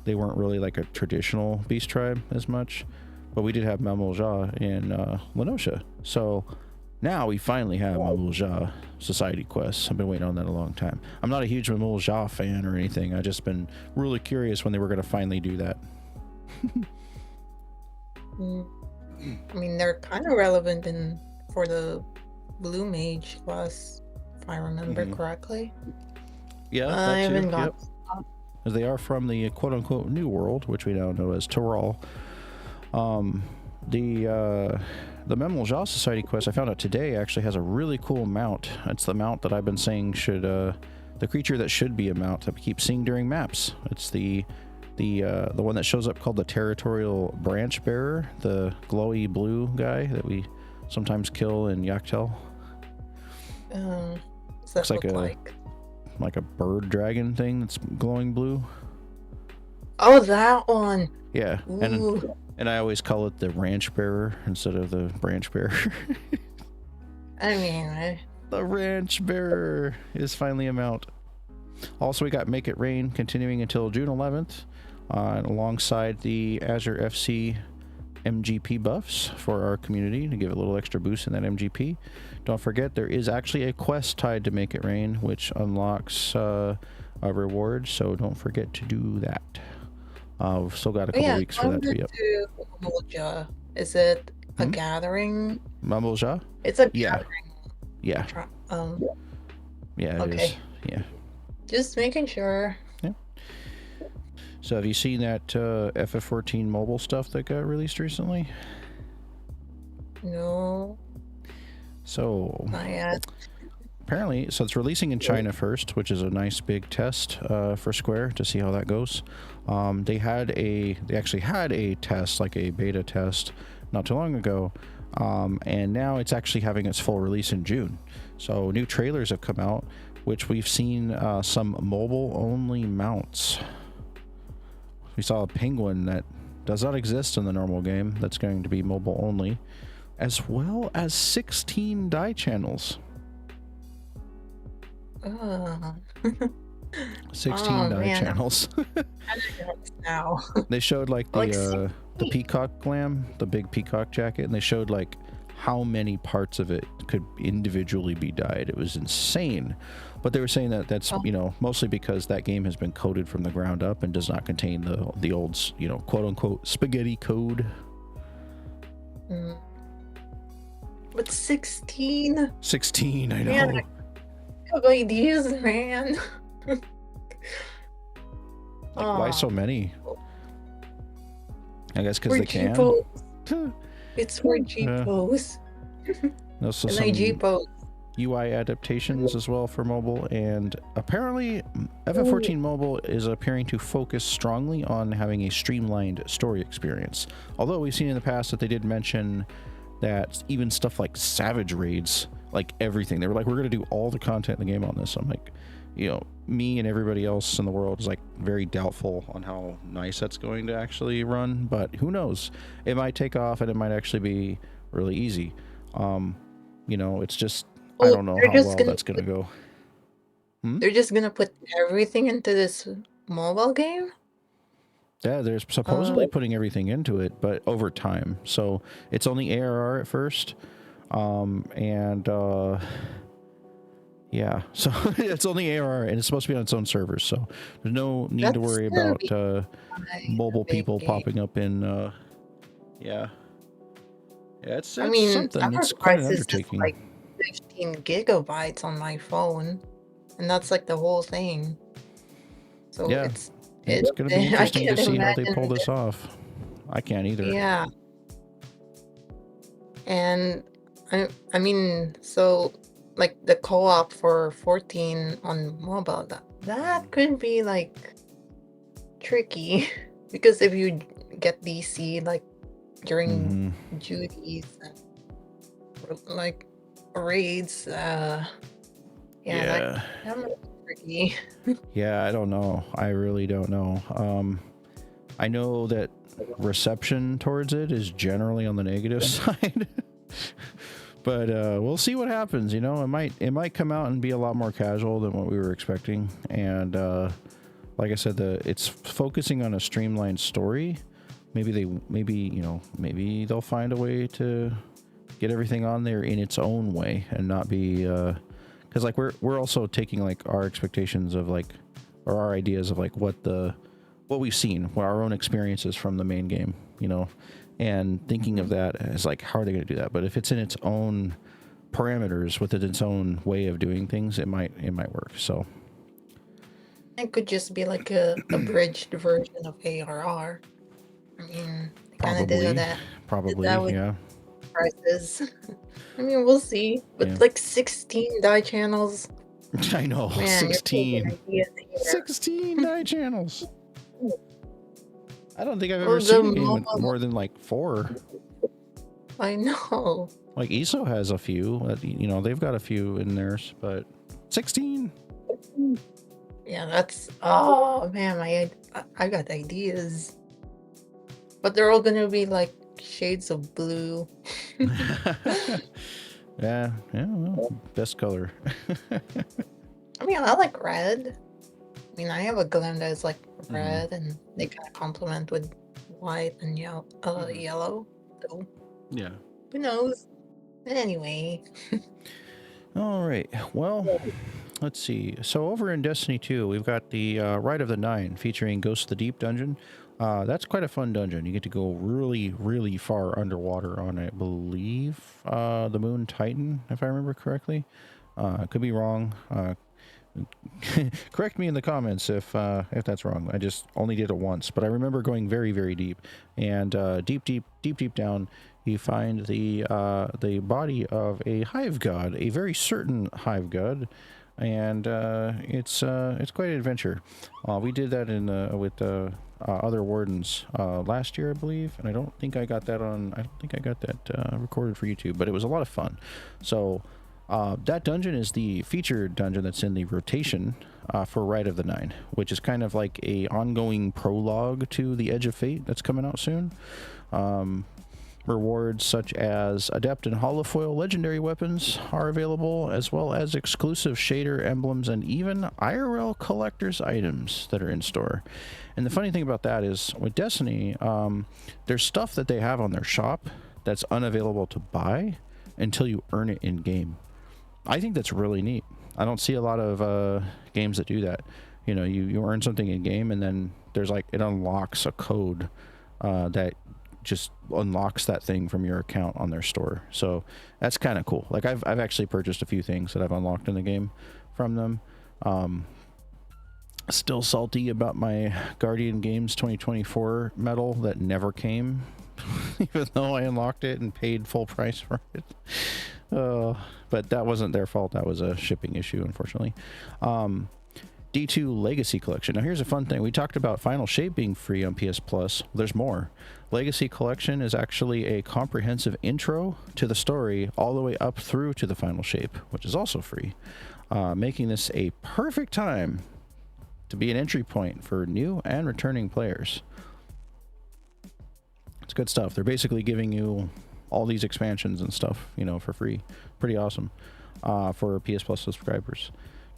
they weren't really like a traditional beast tribe as much. but we did have Mamulja in Lenosha. So now we finally have Mamulja Society Quest. I've been waiting on that a long time. I'm not a huge Mamulja fan or anything. I've just been really curious when they were going to finally do that. I mean, they're kind of relevant for the Blue Mage class, if I remember correctly. Yeah, I that too. haven't got. As they are from the quote-unquote New World, which we now know as Tyrol. The Mamulja Society Quest I found out today actually has a really cool mount. It's the mount that I've been saying should, the creature that should be a mount that we keep seeing during maps. It's the one that shows up called the Territorial Branch Bearer, the glowy blue guy that we sometimes kill in Yaktel. What's that Looks like a bird dragon thing that's glowing blue. Oh, that one. Yeah, and I always call it the Ranch Bearer instead of the Branch Bearer. I mean, the Ranch Bearer is finally a mount. Also, we got Make It Rain continuing until June 11th, alongside the Azure FC MGP buffs for our community to give it a little extra boost in that MGP. Don't forget, there is actually a quest tied to Make It Rain, which unlocks a reward, so don't forget to do that. We've still got a couple weeks for that to be up. Mamulja. Is it a gathering? Mamulja? It's a gathering. Yeah. Yeah, it is. Yeah. Just making sure. Yeah. So have you seen that FF14 mobile stuff that got released recently? No. So not yet. Apparently, so it's releasing in China first, which is a nice big test for Square to see how that goes. They actually had a test, like a beta test, not too long ago, and now it's actually having its full release in June. So new trailers have come out, which we've seen some mobile-only mounts. We saw a penguin that does not exist in the normal game that's going to be mobile-only, as well as 16 die channels. 16 die channels. Now. They showed like the peacock glam, the big peacock jacket, and they showed like how many parts of it could individually be dyed. It was insane. But they were saying that that's mostly because that game has been coded from the ground up and does not contain the old quote unquote spaghetti code. But 16? 16, I know. Man, I have ideas, man. Why so many? I guess because they can. It's for G-Pose. Also some UI adaptations as well for mobile, and apparently FF14 mobile is appearing to focus strongly on having a streamlined story experience. Although we've seen in the past that they did mention that even stuff like Savage Raids, like everything, they were like, we're going to do all the content in the game on this. I'm like, me and everybody else in the world is like very doubtful on how nice that's going to actually run, but who knows? It might take off and it might actually be really easy. It's just, I don't know how well that's going to go. They're just going to put everything into this mobile game? Yeah, they're supposedly putting everything into it, but over time. So it's only ARR at first. Yeah, so it's only ARR and it's supposed to be on its own servers. So there's no need to worry about mobile people popping up in, it's something. It's quite an undertaking. Like 15 gigabytes on my phone, and that's like the whole thing. So yeah, it's going to be interesting to see how they pull this off. I can't either. Yeah. And I mean, so like the co-op for 14 on mobile, that could be like tricky because if you get DC like during duties and like raids, that might be tricky. Yeah, I don't know. I really don't know. I know that reception towards it is generally on the negative side. But we'll see what happens. It might come out and be a lot more casual than what we were expecting. And like I said, it's focusing on a streamlined story, maybe they'll find a way to get everything on there in its own way and not be because like we're also taking like our expectations of like or our ideas of like what we've seen, what our own experiences from the main game, and thinking of that as like, how are they going to do that? But if it's in its own parameters with its own way of doing things, it might work. So It could just be like a abridged version of ARR. I mean, they kind of did that. Probably, Did that with yeah. prices. I mean, we'll see. But like 16 die channels. I know, Man, 16. 16 die channels. I don't think I've ever seen a game with more than like 4. I know. Like ESO has a few, they've got a few in theirs, but 16. Yeah, that's, oh man, I got ideas. But they're all gonna be like shades of blue. Yeah, well, best color. I mean, I like red. I mean, I have a Glen that is like red, and they kind of complement with white and yellow. So, yeah. Who knows? But anyway. All right. Well, let's see. So over in Destiny 2, we've got the Rite of the Nine featuring Ghost of the Deep dungeon. That's quite a fun dungeon. You get to go really, really far underwater on, I believe, the Moon Titan, if I remember correctly. Could be wrong. Correct me in the comments if that's wrong. I just only did it once, but I remember going very, very deep. And deep down, you find the body of a hive god, a very certain hive god. And it's quite an adventure. We did that with other wardens last year, I believe, and I don't think I got that recorded for YouTube, but it was a lot of fun. So that dungeon is the featured dungeon that's in the rotation for Rite of the Nine, which is kind of like a ongoing prologue to the Edge of Fate that's coming out soon. Rewards such as Adept and Holofoil legendary weapons are available, as well as exclusive shader emblems and even IRL collector's items that are in store. And the funny thing about that is with Destiny, there's stuff that they have on their shop that's unavailable to buy until you earn it in game. I think that's really neat. I don't see a lot of games that do that. You earn something in game, and then there's like it unlocks a code that just unlocks that thing from your account on their store. So that's kind of cool. Like I've actually purchased a few things that I've unlocked in the game from them. Still salty about my Guardian Games 2024 medal that never came, even though I unlocked it and paid full price for it. But that wasn't their fault. That was a shipping issue, unfortunately. D2 Legacy Collection. Now here's a fun thing. We talked about Final Shape being free on PS Plus. There's more. Legacy Collection is actually a comprehensive intro to the story all the way up through to the Final Shape, which is also free, making this a perfect time to be an entry point for new and returning players. It's good stuff. They're basically giving you all these expansions and stuff, for free. Pretty awesome for PS Plus subscribers.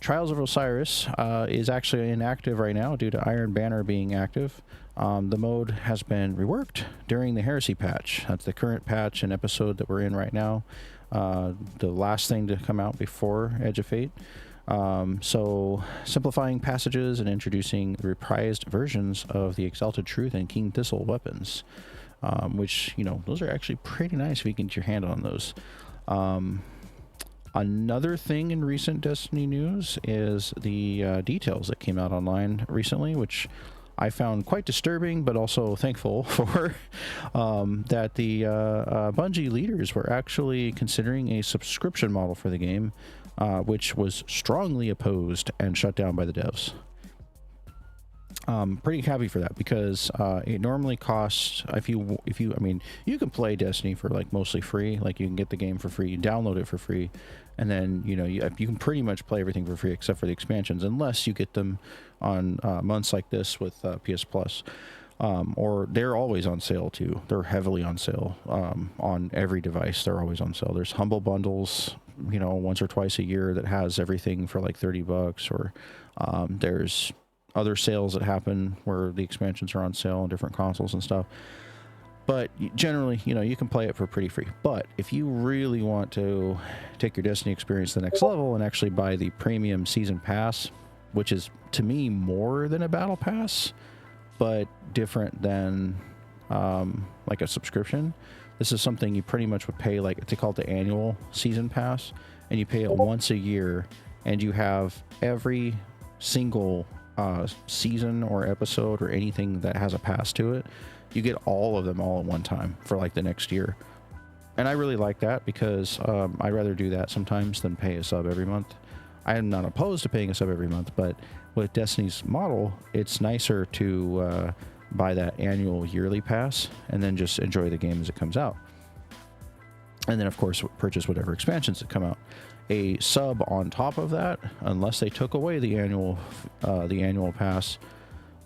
Trials of Osiris is actually inactive right now due to Iron Banner being active. The mode has been reworked during the Heresy patch. That's the current patch and episode that we're in right now. The last thing to come out before Edge of Fate. So simplifying passages and introducing reprised versions of the Exalted Truth and King Thistle weapons. Which, those are actually pretty nice if you can get your hand on those. Another thing in recent Destiny news is the details that came out online recently, which I found quite disturbing, but also thankful for, that the Bungie leaders were actually considering a subscription model for the game, which was strongly opposed and shut down by the devs. Pretty happy for that, because it normally costs, you can play Destiny for like mostly free. Like you can get the game for free, you download it for free, and then you can pretty much play everything for free except for the expansions, unless you get them on months like this with PS Plus, or they're always on sale too. They're heavily on sale on every device. They're always on sale. There's Humble Bundles, once or twice a year that has everything for like $30, or there's other sales that happen where the expansions are on sale on different consoles and stuff. But generally, you can play it for pretty free. But if you really want to take your Destiny experience to the next level and actually buy the premium season pass, which is to me more than a battle pass, but different than like a subscription. This is something you pretty much would pay, like they call it the annual season pass, and you pay it once a year, and you have every single season or episode or anything that has a pass to it. You get all of them all at one time for like the next year. And I really like that because I'd rather do that sometimes than pay a sub every month. I am not opposed to paying a sub every month, but with Destiny's model, it's nicer to buy that annual yearly pass and then just enjoy the game as it comes out. And then, of course, purchase whatever expansions that come out. A sub on top of that, unless they took away the annual pass,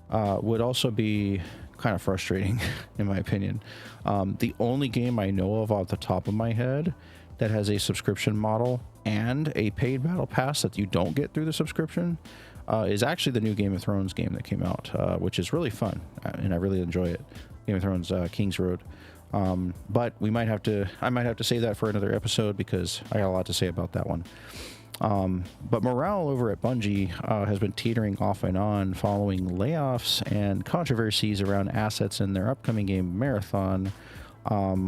would also be kind of frustrating, in my opinion. The only game I know of off the top of my head that has a subscription model and a paid battle pass that you don't get through the subscription is actually the new Game of Thrones game that came out, which is really fun, and I really enjoy it. Game of Thrones King's Road. But I might have to save that for another episode because I got a lot to say about that one. But morale over at Bungie has been teetering off and on following layoffs and controversies around assets in their upcoming game Marathon,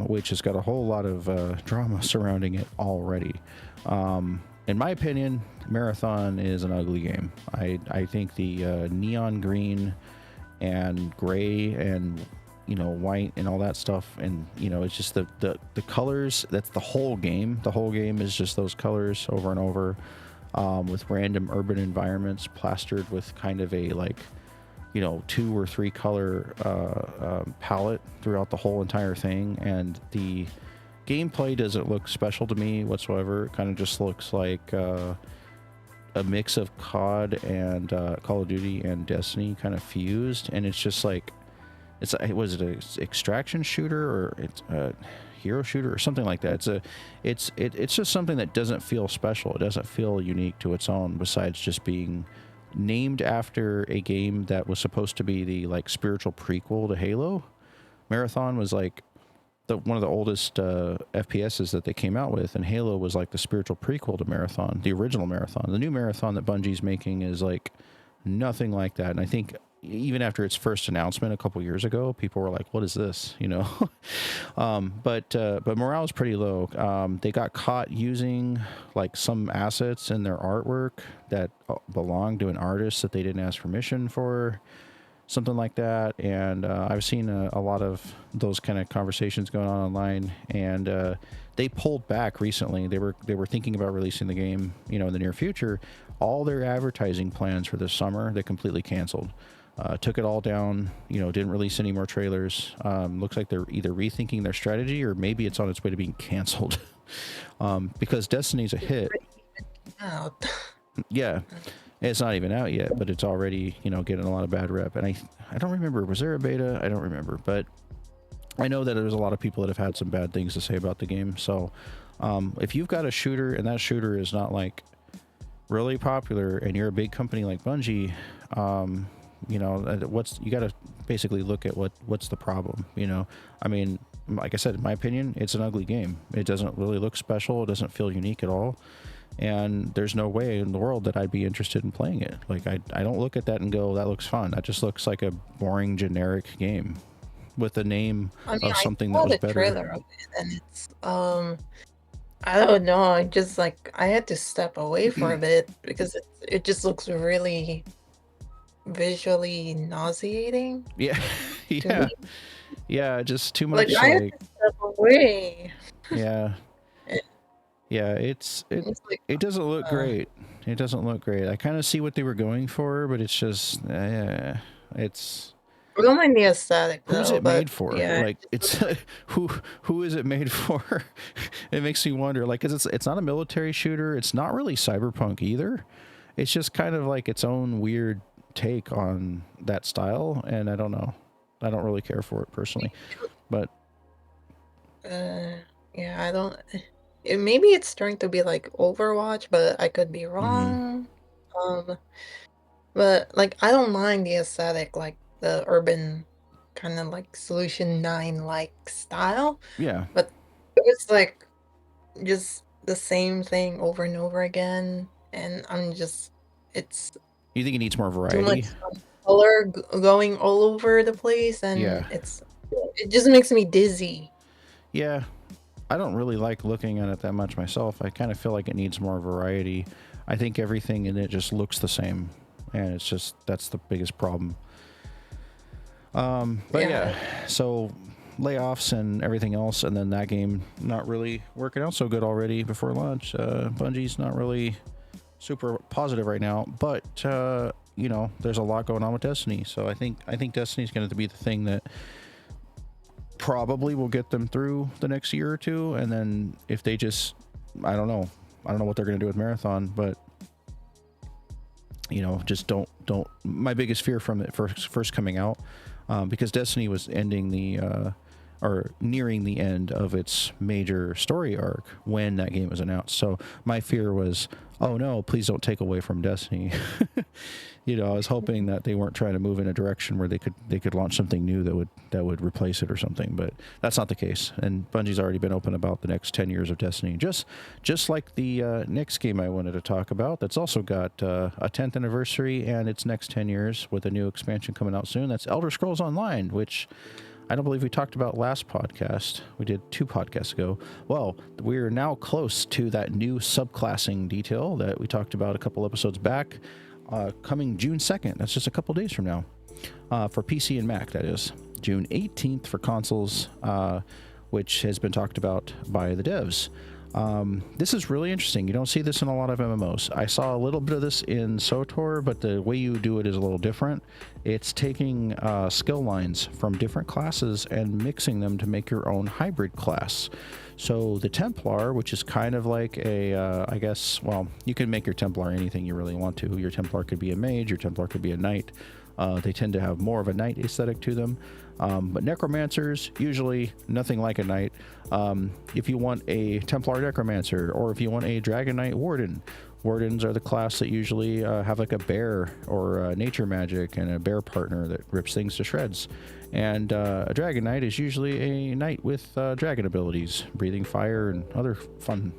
which has got a whole lot of drama surrounding it already. In my opinion, Marathon is an ugly game. I think the neon green and gray and white and all that stuff, and it's just the colors. That's the whole game. The whole game is just those colors over and over, with random urban environments plastered with kind of a 2 or 3 color palette throughout the whole entire thing. And the gameplay doesn't look special to me whatsoever. It kind of just looks like a mix of COD and Call of Duty and Destiny kind of fused, and it's just like was it an extraction shooter or it's a hero shooter or something like that. It's just something that doesn't feel special. It doesn't feel unique to its own, besides just being named after a game that was supposed to be the spiritual prequel to Halo. Marathon was one of the oldest FPSs that they came out with, and Halo was like the spiritual prequel to Marathon, the original Marathon. The new Marathon that Bungie's making is nothing like that, and I think even after its first announcement a couple years ago, people were like, what is this? But morale is pretty low. They got caught using some assets in their artwork that belonged to an artist that they didn't ask permission for, something like that. And I've seen a lot of those kind of conversations going on online, and they pulled back recently. They were thinking about releasing the game in the near future. All their advertising plans for this summer, they completely canceled. Took it all down, didn't release any more trailers. Looks like they're either rethinking their strategy or maybe it's on its way to being canceled. Because Destiny's a hit. Out. Yeah, it's not even out yet, but it's already, getting a lot of bad rep. And I don't remember, was there a beta? I don't remember, but I know that there's a lot of people that have had some bad things to say about the game. So if you've got a shooter and that shooter is not really popular and you're a big company like Bungie, you got to basically look at what's the problem. I mean, like I said, in my opinion, it's an ugly game. It doesn't really look special. It doesn't feel unique at all, and there's no way in the world that I'd be interested in playing it. I don't look at that and go, that looks fun. That just looks like a boring generic game with the name of something that was better. Trailer of it, and it's I don't know, I just I had to step away for a bit because it just looks really visually nauseating. Yeah. Yeah, just too much I had to step away. Yeah. Yeah, it doesn't look great. It doesn't look great. I kind of see what they were going for, but it's just it's I don't mind the aesthetic though. Who's it made for? Yeah, it's who is it made for? It makes me wonder, because it's not a military shooter. It's not really cyberpunk either. It's just kind of its own weird take on that style, and I don't know. I don't really care for it personally, but yeah, I don't. Maybe it's trying to be like Overwatch, but I could be wrong. But like I don't mind the aesthetic, like the urban kind of like Solution 9 like style, Yeah. but it's like just the same thing over and over again, and it's You think it needs more too much variety? color going all over the place, Yeah. and it just makes me dizzy. Yeah. I don't really like looking at it that much myself. I kind of feel like it needs more variety. I think everything in it just looks the same, and it's just that's the biggest problem. But Yeah, yeah, so layoffs and everything else, and then that game not really working out so good already before launch. Bungie's not really super positive right now, but you know, there's a lot going on with Destiny, so I think Destiny's going to be the thing that probably will get them through the next year or two, and then if they just, I don't know what they're going to do with Marathon, but you know, just don't. My biggest fear from it first coming out, because Destiny was ending the or nearing the end of its major story arc when that game was announced. So my fear was, oh no, please don't take away from Destiny. You know, I was hoping that they weren't trying to move in a direction where they could launch something new that would replace it or something, but that's not the case. And Bungie's already been open about the next 10 years of Destiny, just like the next game I wanted to talk about. That's also got a 10th anniversary and its next 10 years with a new expansion coming out soon. That's Elder Scrolls Online, which I don't believe we talked about last podcast. We did 2 podcasts ago. Well, we're now close to that new subclassing detail that we talked about a couple episodes back, coming June 2nd. That's just a couple days from now, for PC and Mac, that is. June 18th for consoles, which has been talked about by the devs. This is really interesting. You don't see this in a lot of MMOs. I saw a little bit of this in SOTOR, but the way you do it is a little different. It's taking skill lines from different classes and mixing them to make your own hybrid class. So the Templar, which is kind of like a, I guess, well, you can make your Templar anything you really want to. Your Templar could be a mage, your Templar could be a knight. They tend to have more of a knight aesthetic to them. But necromancers, usually nothing like a knight. If you want a Templar necromancer, or if you want a Dragon Knight warden, wardens are the class that usually have like a bear or a nature magic and a bear partner that rips things to shreds. And a Dragon Knight is usually a knight with dragon abilities, breathing fire and other fun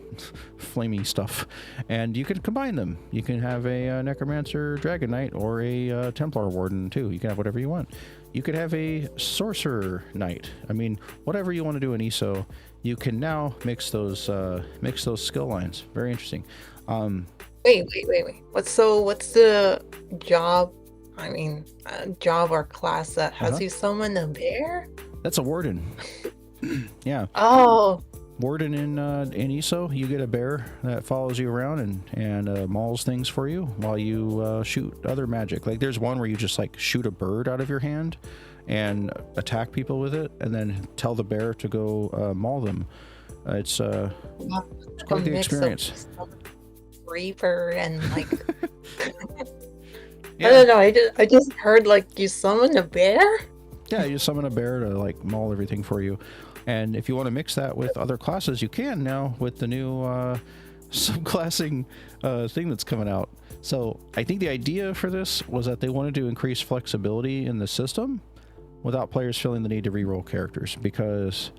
flamey stuff. And you can combine them. You can have a necromancer Dragon Knight or a Templar warden too. You can have whatever you want. You could have a sorcerer knight. I mean, whatever you want to do in ESO, you can now mix those skill lines. Very interesting. wait. What's the job? I mean, job or class that has you summon a bear? That's a warden. Yeah. Oh, Warden in ESO, you get a bear that follows you around and mauls things for you while you shoot other magic. Like there's one where you just like shoot a bird out of your hand and attack people with it, and then tell the bear to go maul them. It's quite the experience. Reaper and like Yeah. I don't know. I just heard like you summon a bear. Yeah, you summon a bear to like maul everything for you. And if you want to mix that with other classes, you can now with the new subclassing thing that's coming out. So I think the idea for this was that they wanted to increase flexibility in the system without players feeling the need to reroll characters, because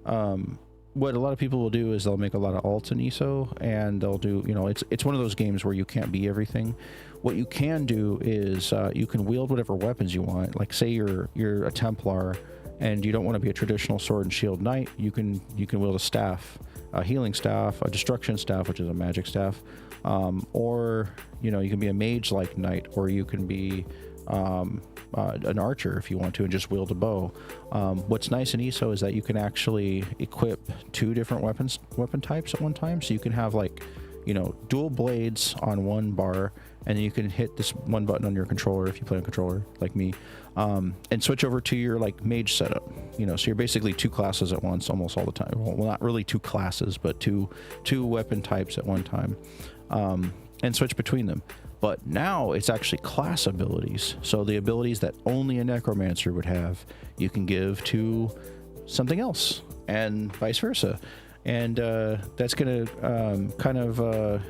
what a lot of people will do is they'll make a lot of alts in ESO, and they'll do, you know, it's one of those games where you can't be everything. What you can do is you can wield whatever weapons you want. Like say you're a Templar and you don't want to be a traditional sword and shield knight, you can wield a staff, a healing staff, a destruction staff, which is a magic staff, or you know, you can be a mage like knight, or you can be an archer if you want to and just wield a bow. What's nice in ESO is that you can actually equip 2 different weapon types at one time, so you can have like, you know, dual blades on one bar, and then you can hit this one button on your controller if you play on controller like me, and switch over to your like mage setup, you know, so you're basically 2 classes at once almost all the time. Well, not really 2 classes, but two weapon types at one time, and switch between them. But now it's actually class abilities, so the abilities that only a necromancer would have, you can give to something else, and vice versa. And that's gonna kind of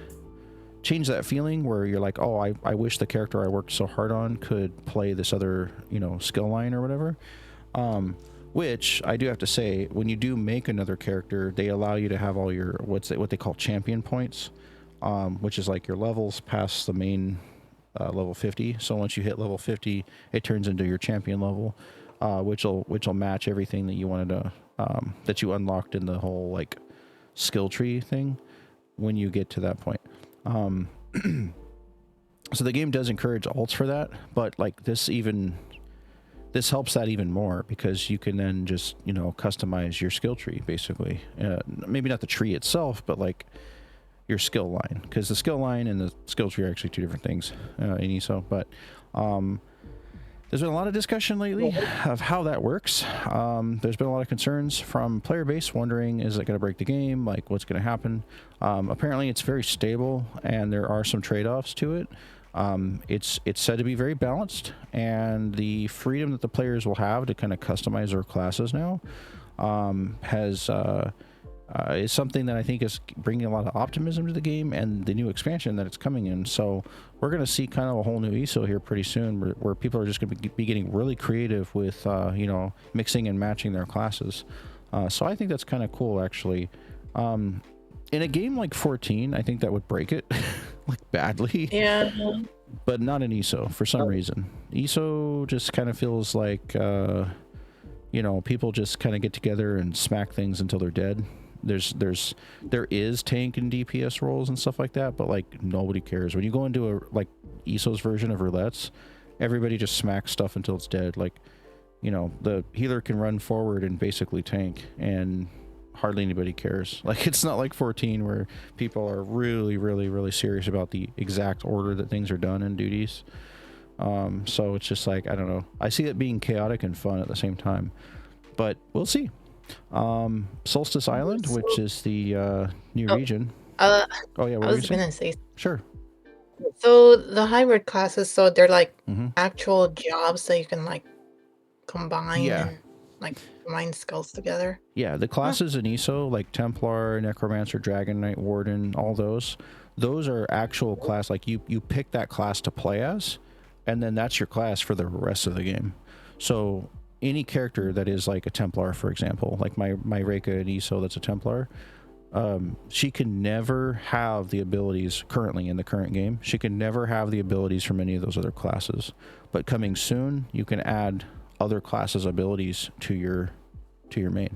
change that feeling where you're like, oh, I wish the character I worked so hard on could play this other, skill line or whatever. Which I do have to say, when you do make another character, they allow you to have all your what they call champion points, which is like your levels past the main level 50. So once you hit level 50, it turns into your champion level, which will match everything that you wanted to that you unlocked in the whole like skill tree thing when you get to that point. So the game does encourage alts for that, but like this helps that even more because you can then just, customize your skill tree basically. Maybe not the tree itself, but like your skill line, because the skill line and the skill tree are actually two different things in ESO. But there's been a lot of discussion lately of how that works. There's been a lot of concerns from player base wondering, is it going to break the game? Like, what's going to happen? Apparently, it's very stable, and there are some trade-offs to it. It's said to be very balanced, and the freedom that the players will have to kind of customize their classes now is something that I think is bringing a lot of optimism to the game and the new expansion that it's coming in. So we're going to see kind of a whole new ESO here pretty soon where people are just going to be getting really creative with, mixing and matching their classes. So I think that's kind of cool, actually. In a game like 14, I think that would break it like badly. Yeah. But not in ESO for some reason. ESO just kind of feels like, people just kind of get together and smack things until they're dead. There is tank and DPS roles and stuff like that, but like nobody cares. When you go into a like ESO's version of roulettes, everybody just smacks stuff until it's dead. Like, the healer can run forward and basically tank, and hardly anybody cares. Like, it's not like 14 where people are really, really, really serious about the exact order that things are done in duties. So it's just like, I don't know. I see it being chaotic and fun at the same time, but we'll see. Solstice Island, which is the new region. Oh yeah, what I was gonna say. Sure. So the hybrid classes, so they're like actual jobs that you can like combine and like combine skills together. Yeah, the classes in ESO, like Templar, Necromancer, Dragon Knight, Warden, all those are actual class. Like you pick that class to play as, and then that's your class for the rest of the game. So any character that is like a Templar, for example, like my Reika in ESO that's a Templar, she can never have the abilities currently in the current game. She can never have the abilities from any of those other classes. But coming soon, you can add other classes' abilities to your main.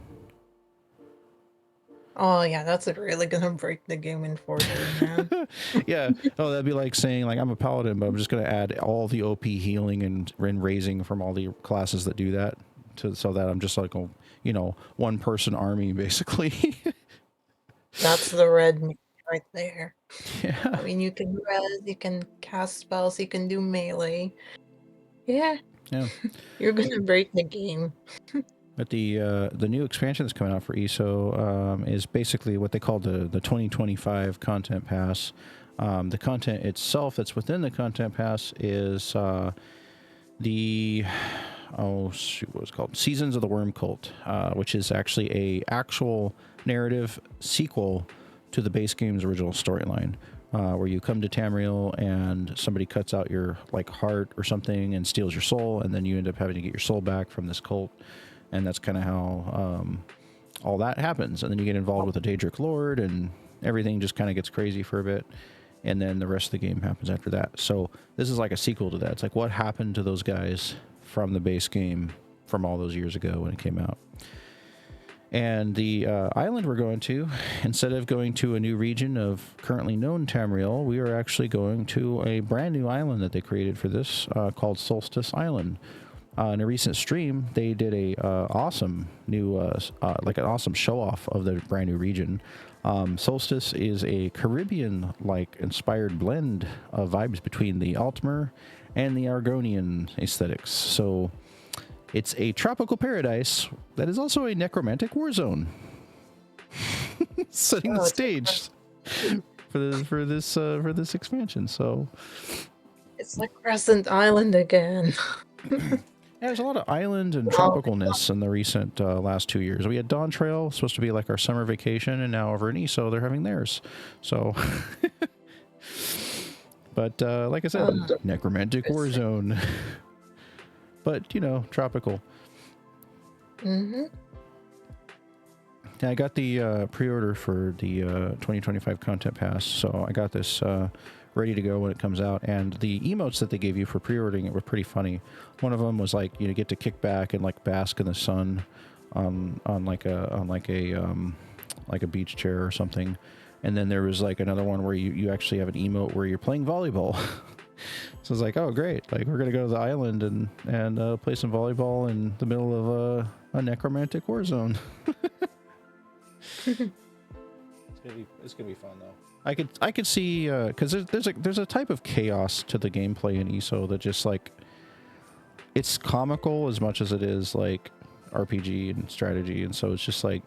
Oh yeah, that's really gonna break the game in 14, man. Yeah. Oh, that'd be like saying, like, I'm a paladin, but I'm just going to add all the OP healing and raising from all the classes that do that, so that I'm just like a, one person army basically. That's the red meat right there. Yeah. I mean, you can res, you can cast spells, you can do melee. Yeah. You're gonna break the game. But the new expansion that's coming out for ESO is basically what they call the 2025 content pass. The content itself that's within the content pass is what was called Seasons of the Worm Cult, which is actually a actual narrative sequel to the base game's original storyline, where you come to Tamriel and somebody cuts out your like heart or something and steals your soul, and then you end up having to get your soul back from this cult. And that's kind of how all that happens. And then you get involved with the Daedric Lord, and everything just kind of gets crazy for a bit. And then the rest of the game happens after that. So this is like a sequel to that. It's like what happened to those guys from the base game from all those years ago when it came out. And the island we're going to, instead of going to a new region of currently known Tamriel, we are actually going to a brand new island that they created for this called Solstice Island. In a recent stream, they did a awesome new, like an awesome show off of the brand new region. Solstice is a Caribbean-like inspired blend of vibes between the Altmer and the Argonian aesthetics. So it's a tropical paradise that is also a necromantic war zone, setting the stage for this expansion. So it's like Crescent Island again. Yeah, there's a lot of island and tropicalness in the recent last 2 years. We had Dawn Trail, supposed to be like our summer vacation, and now over in ESO, they're having theirs. So But like I said, necromantic war zone. But, you know, tropical. Mm-hmm. Yeah, I got the pre-order for the 2025 content pass, so I got this ready to go when it comes out. And the emotes that they gave you for pre-ordering it were pretty funny. One of them was like, you know, get to kick back and like bask in the sun on like a beach chair or something. And then there was like another one where you actually have an emote where you're playing volleyball. So it's like, oh great, like we're gonna go to the island and play some volleyball in the middle of a necromantic war zone. It's gonna be fun though. I could see because there's a type of chaos to the gameplay in ESO that just like it's comical as much as it is like RPG and strategy, and so it's just like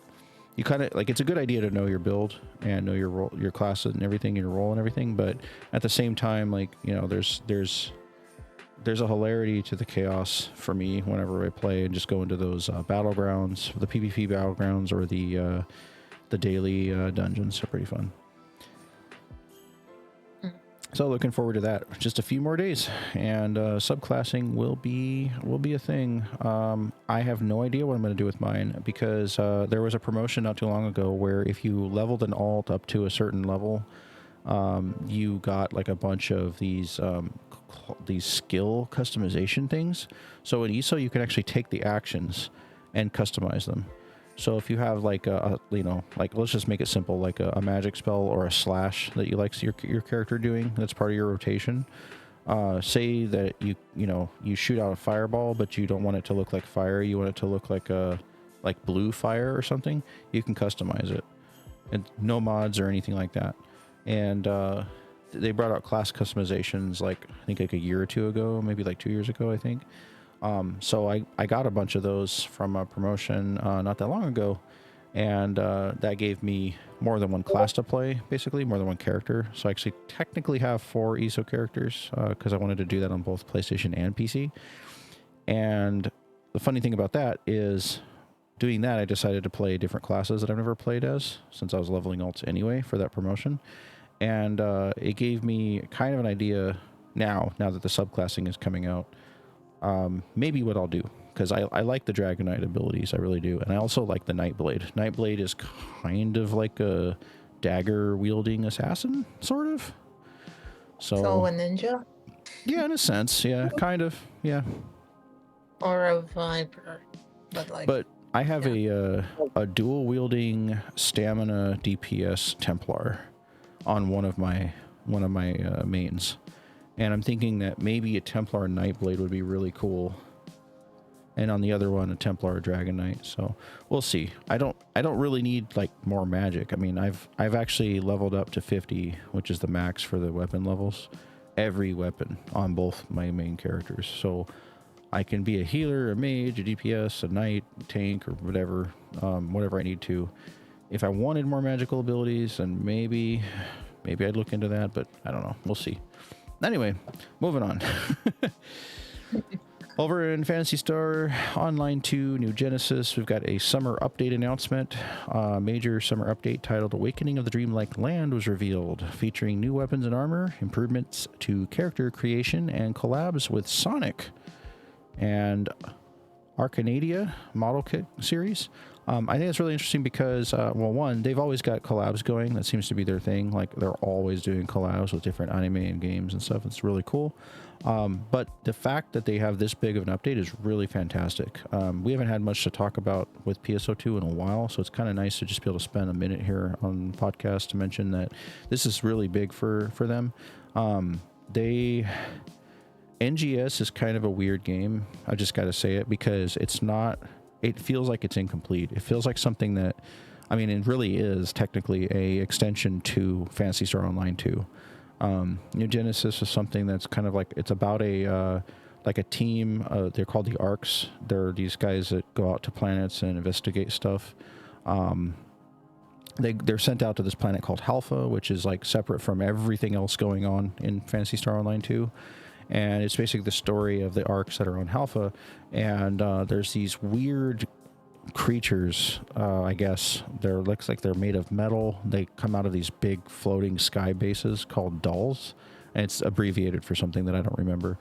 you kind of like it's a good idea to know your build and know your role, your class and everything, your role and everything, but at the same time, like, you know, there's a hilarity to the chaos for me whenever I play and just go into those battlegrounds, the PvP battlegrounds or the daily dungeons are pretty fun. So looking forward to that. Just a few more days, and subclassing will be a thing. I have no idea what I'm going to do with mine because there was a promotion not too long ago where if you leveled an alt up to a certain level, you got like a bunch of these skill customization things. So in ESO, you can actually take the actions and customize them. So if you have like you know, like let's just make it simple, like a magic spell or a slash that you like your character doing, that's part of your rotation. Say that you know, you shoot out a fireball, but you don't want it to look like fire. You want it to look like blue fire or something. You can customize it, and no mods or anything like that. And they brought out class customizations like I think like a year or two ago, maybe like 2 years ago, I think. So I got a bunch of those from a promotion not that long ago, and that gave me more than one class to play, basically, more than one character. So I actually technically have 4 ESO characters because I wanted to do that on both PlayStation and PC. And the funny thing about that is doing that, I decided to play different classes that I've never played as, since I was leveling alts anyway for that promotion. And it gave me kind of an idea now that the subclassing is coming out, maybe what I'll do, because I like the Dragon Knight abilities, I really do, and I also like the Nightblade. Nightblade is kind of like a dagger wielding assassin, sort of. So a ninja? Yeah, in a sense, yeah, kind of, yeah. Or a viper, but like. But I have a dual wielding stamina DPS Templar on one of my mains. And I'm thinking that maybe a Templar Nightblade would be really cool. And on the other one, a Templar Dragon Knight. So we'll see. I don't really need like more magic. I mean, I've actually leveled up to 50, which is the max for the weapon levels. Every weapon on both my main characters. So I can be a healer, a mage, a DPS, a knight, tank, or whatever I need to. If I wanted more magical abilities, then maybe I'd look into that, but I don't know. We'll see. Anyway, moving on. Over in Phantasy Star Online 2 New Genesis, we've got a summer update announcement. Major summer update titled Awakening of the Dreamlike Land was revealed, featuring new weapons and armor, improvements to character creation, and collabs with Sonic and Arcanadia model kit series. I think it's really interesting because, well, one, they've always got collabs going. That seems to be their thing. Like, they're always doing collabs with different anime and games and stuff. It's really cool. But the fact that they have this big of an update is really fantastic. We haven't had much to talk about with PSO2 in a while, so it's kind of nice to just be able to spend a minute here on the podcast to mention that this is really big for them. NGS is kind of a weird game. I just got to say it because it feels like it's incomplete. It feels like something that, I mean, it really is technically a extension to Phantasy Star Online 2. New Genesis is something that's kind of like, it's about a team. They're called the Arcs. They're these guys that go out to planets and investigate stuff. They're sent out to this planet called Halpha, which is like separate from everything else going on in Phantasy Star Online 2. And it's basically the story of the Arcs that are on Halpha. And there's these weird creatures. I guess looks like they're made of metal. They come out of these big floating sky bases called dolls, and it's abbreviated for something that I don't remember.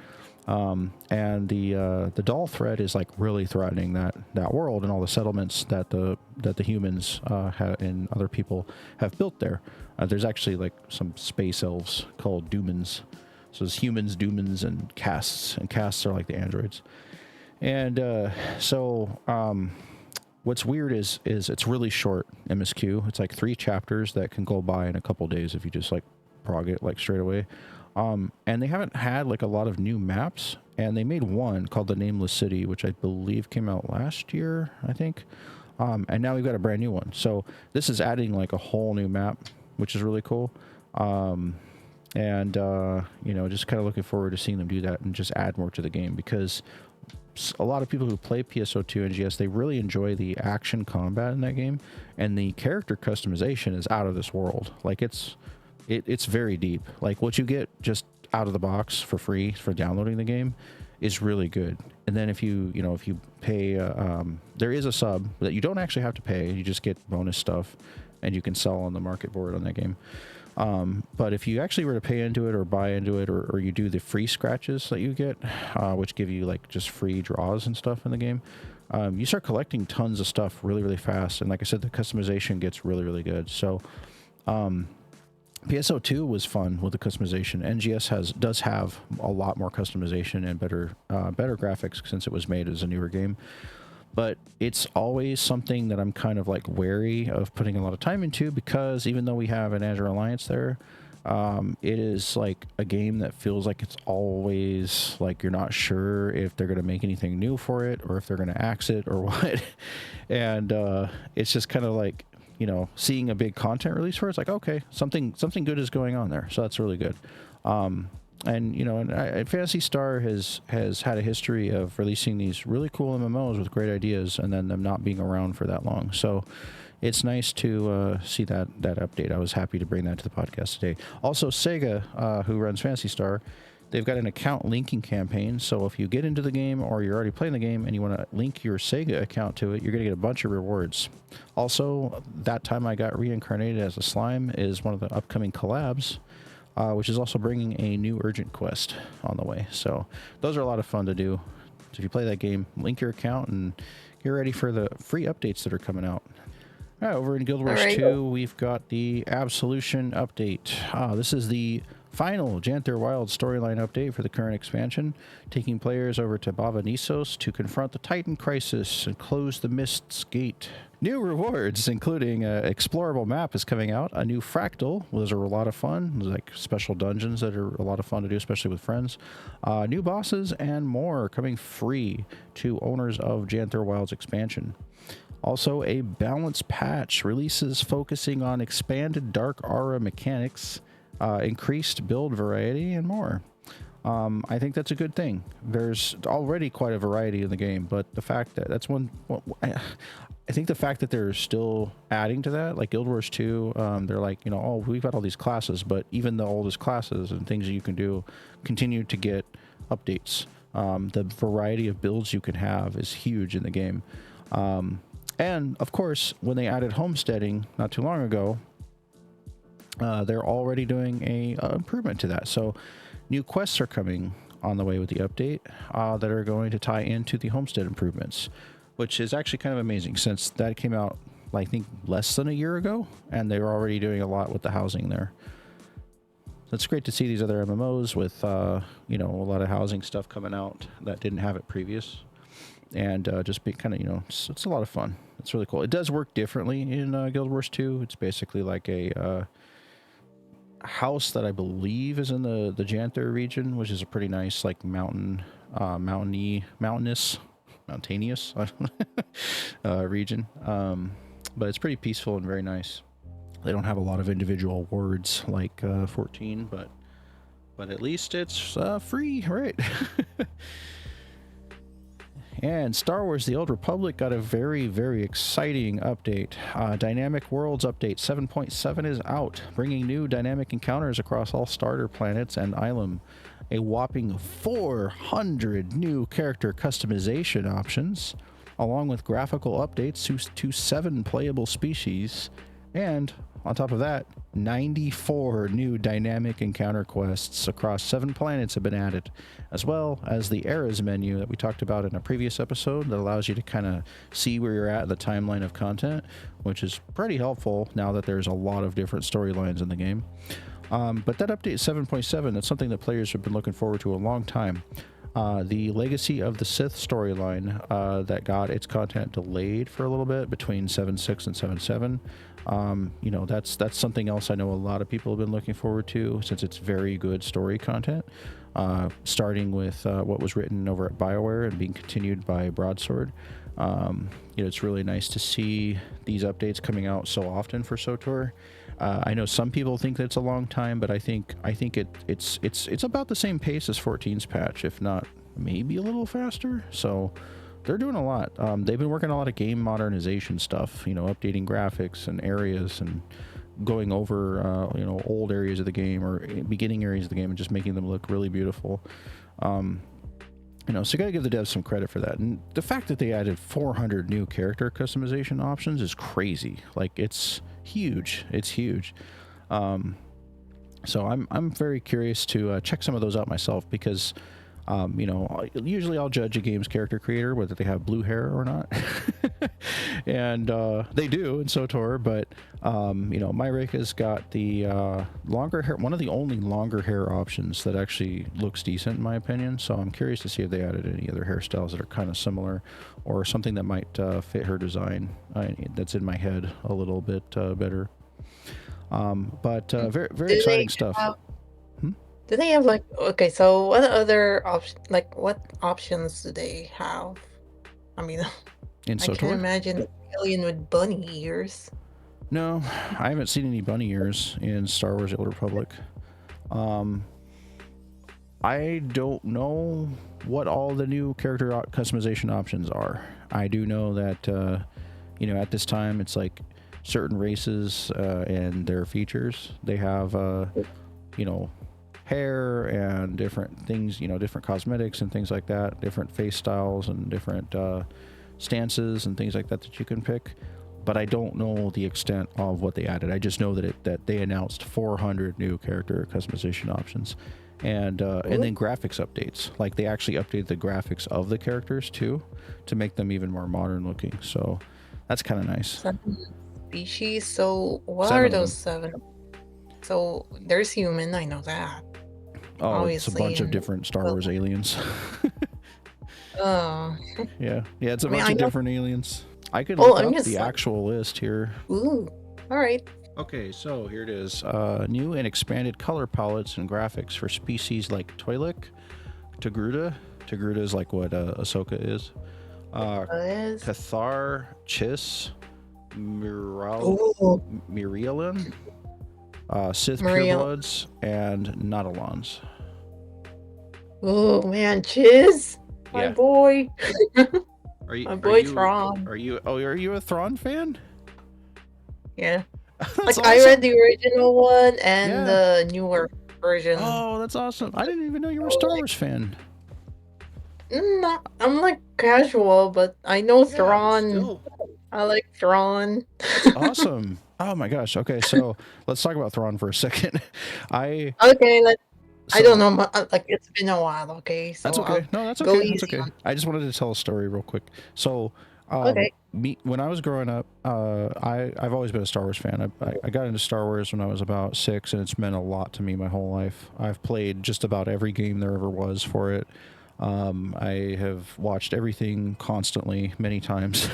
And the doll threat is like really threatening that world and all the settlements that the humans and other people have built there. There's actually like some space elves called Doomans. So there's humans, Doomans, and casts. And casts are like the androids. And what's weird is it's really short MSQ. It's like 3 chapters that can go by in a couple days if you just like prog it like straight away. And they haven't had like a lot of new maps, and they made one called the Nameless City, which I believe came out last year, I think. And now we've got a brand new one. So this is adding like a whole new map, which is really cool. Just kind of looking forward to seeing them do that and just add more to the game, because a lot of people who play PSO2 NGS, they really enjoy the action combat in that game, and the character customization is out of this world. Like it's very deep. Like what you get just out of the box for free for downloading the game is really good. And then if you pay, there is a sub that you don't actually have to pay. You just get bonus stuff, and you can sell on the market board on that game. But if you actually were to pay into it or buy into it, or you do the free scratches that you get, which give you like just free draws and stuff in the game, you start collecting tons of stuff really, really fast. And like I said, the customization gets really, really good. So, PSO2 was fun with the customization. NGS does have a lot more customization and better graphics since it was made as a newer game. But it's always something that I'm kind of like wary of putting a lot of time into, because even though we have an Azure Alliance there, it is like a game that feels like it's always like you're not sure if they're going to make anything new for it, or if they're going to axe it or what. And it's just kind of like, seeing a big content release for it's like, okay, something good is going on there. So that's really good. Phantasy Star has had a history of releasing these really cool MMOs with great ideas, and then them not being around for that long. So it's nice to see that update. I was happy to bring that to the podcast today. Also, Sega, who runs Phantasy Star, they've got an account linking campaign. So if you get into the game, or you're already playing the game and you want to link your Sega account to it, you're going to get a bunch of rewards. Also, That Time I Got Reincarnated as a Slime is one of the upcoming collabs, which is also bringing a new urgent quest on the way. So those are a lot of fun to do. So if you play that game, link your account and get ready for the free updates that are coming out. All right, over in Guild Wars 2, we've got the Absolution update. This is the final Janther Wild storyline update for the current expansion, taking players over to Bava Nisos to confront the Titan crisis and close the Mist's Gate. New rewards, including an explorable map, is coming out. A new fractal. Those are a lot of fun. There's like special dungeons that are a lot of fun to do, especially with friends. New bosses and more coming free to owners of Janther Wild's expansion. Also, a balance patch releases focusing on expanded Dark Aura mechanics, increased build variety, and more. I think that's a good thing. There's already quite a variety in the game, but the fact that I think the fact that they're still adding to that, like Guild Wars 2, they're like, we've got all these classes, but even the oldest classes and things that you can do continue to get updates. The variety of builds you can have is huge in the game. And of course, when they added homesteading not too long ago, they're already doing a improvement to that. So new quests are coming on the way with the update that are going to tie into the homestead improvements, which is actually kind of amazing since that came out, I think, less than a year ago, and they were already doing a lot with the housing there. So it's great to see these other MMOs with, a lot of housing stuff coming out that didn't have it previous. And just be kind of, it's a lot of fun. It's really cool. It does work differently in Guild Wars 2. It's basically like a house that I believe is in the Janther region, which is a pretty nice, like mountainous region. But it's pretty peaceful and very nice. They don't have a lot of individual words like 14, but at least it's free, right? And Star Wars The Old Republic got a very, very exciting update. Dynamic Worlds Update 7.7 is out, bringing new dynamic encounters across all starter planets and Ilum. A whopping 400 new character customization options, along with graphical updates to 7 playable species, and on top of that, 94 new dynamic encounter quests across 7 planets have been added, as well as the eras menu that we talked about in a previous episode that allows you to kind of see where you're at in the timeline of content, which is pretty helpful now that there's a lot of different storylines in the game. But that update 7.7, that's something that players have been looking forward to a long time. The Legacy of the Sith storyline that got its content delayed for a little bit between 7.6 and 7.7. You know, that's something else I know a lot of people have been looking forward to, since it's very good story content, starting with what was written over at BioWare and being continued by Broadsword. You know, it's really nice to see these updates coming out so often for SWTOR. I know some people think that it's a long time, but I think it's about the same pace as 14's patch, if not maybe a little faster. So they're doing a lot. They've been working on a lot of game modernization stuff, you know, updating graphics and areas and going over, you know, old areas of the game or beginning areas of the game and just making them look really beautiful. You know, so you gotta give the devs some credit for that. And the fact that they added 400 new character customization options is crazy. Like, it's huge. It's huge. So I'm very curious to check some of those out myself, because you know, usually I'll judge a game's character creator whether they have blue hair or not. And they do in SWTOR, but you know, my Reika's got the longer hair, one of the only longer hair options that actually looks decent in my opinion. So I'm curious to see if they added any other hairstyles that are kind of similar, or something that might fit her design that's in my head a little bit better. But very, very exciting stuff. Do they have, like, okay, so what other what options do they have? I mean, In I can't SWTOR? imagine an alien with bunny ears. No, I haven't seen any bunny ears in Star Wars: The Old Republic. I don't know what all the new character customization options are. I do know that, you know, at this time, it's like certain races and their features. They have, you know, hair and different things, you know, different cosmetics and things like that, different face styles and different stances and things like that that you can pick. But I don't know the extent of what they added. I just know that they announced 400 new character customization options, and then graphics updates. Like, they actually updated the graphics of the characters too, to make them even more modern looking. So that's kind of nice. 7 species. So what 7 are of them. those 7? So there's human. I know that. Oh, it's a Obviously, bunch of and different Star Wars aliens. uh, Yeah, it's a I mean, bunch I of know. different aliens. I could Oh, look I'm up just the like, actual list here. ooh, all right. Okay, so here it is. New and expanded color palettes and graphics for species like Twi'lek, Togruta. Togruta is like what Ahsoka is. Is Cathar, Chiss, ooh, Mirielin, Sith Maria. Purebloods, and Nautilons. Oh man, Chiz, my Yeah. boy, Are you? my Are boy you? Tron. Are you? Oh, are you a Thrawn fan? Yeah, That's like awesome. I read the original one and Yeah. the newer version. Oh, that's awesome. I didn't even know you were a Star Wars fan. I'm like casual, but I know Yeah, but Thrawn. still. I like Thrawn. That's awesome. Oh my gosh. Okay, so let's talk about Thrawn for a second. Okay, I So don't know. Like, it's been a while. Okay, so that's okay. No, that's go okay. That's easy okay. I just wanted to tell a story real quick. So, Okay. when I was growing up, I've always been a Star Wars fan. I got into Star Wars when I was about 6, and it's meant a lot to me my whole life. I've played just about every game there ever was for it. I have watched everything constantly many times.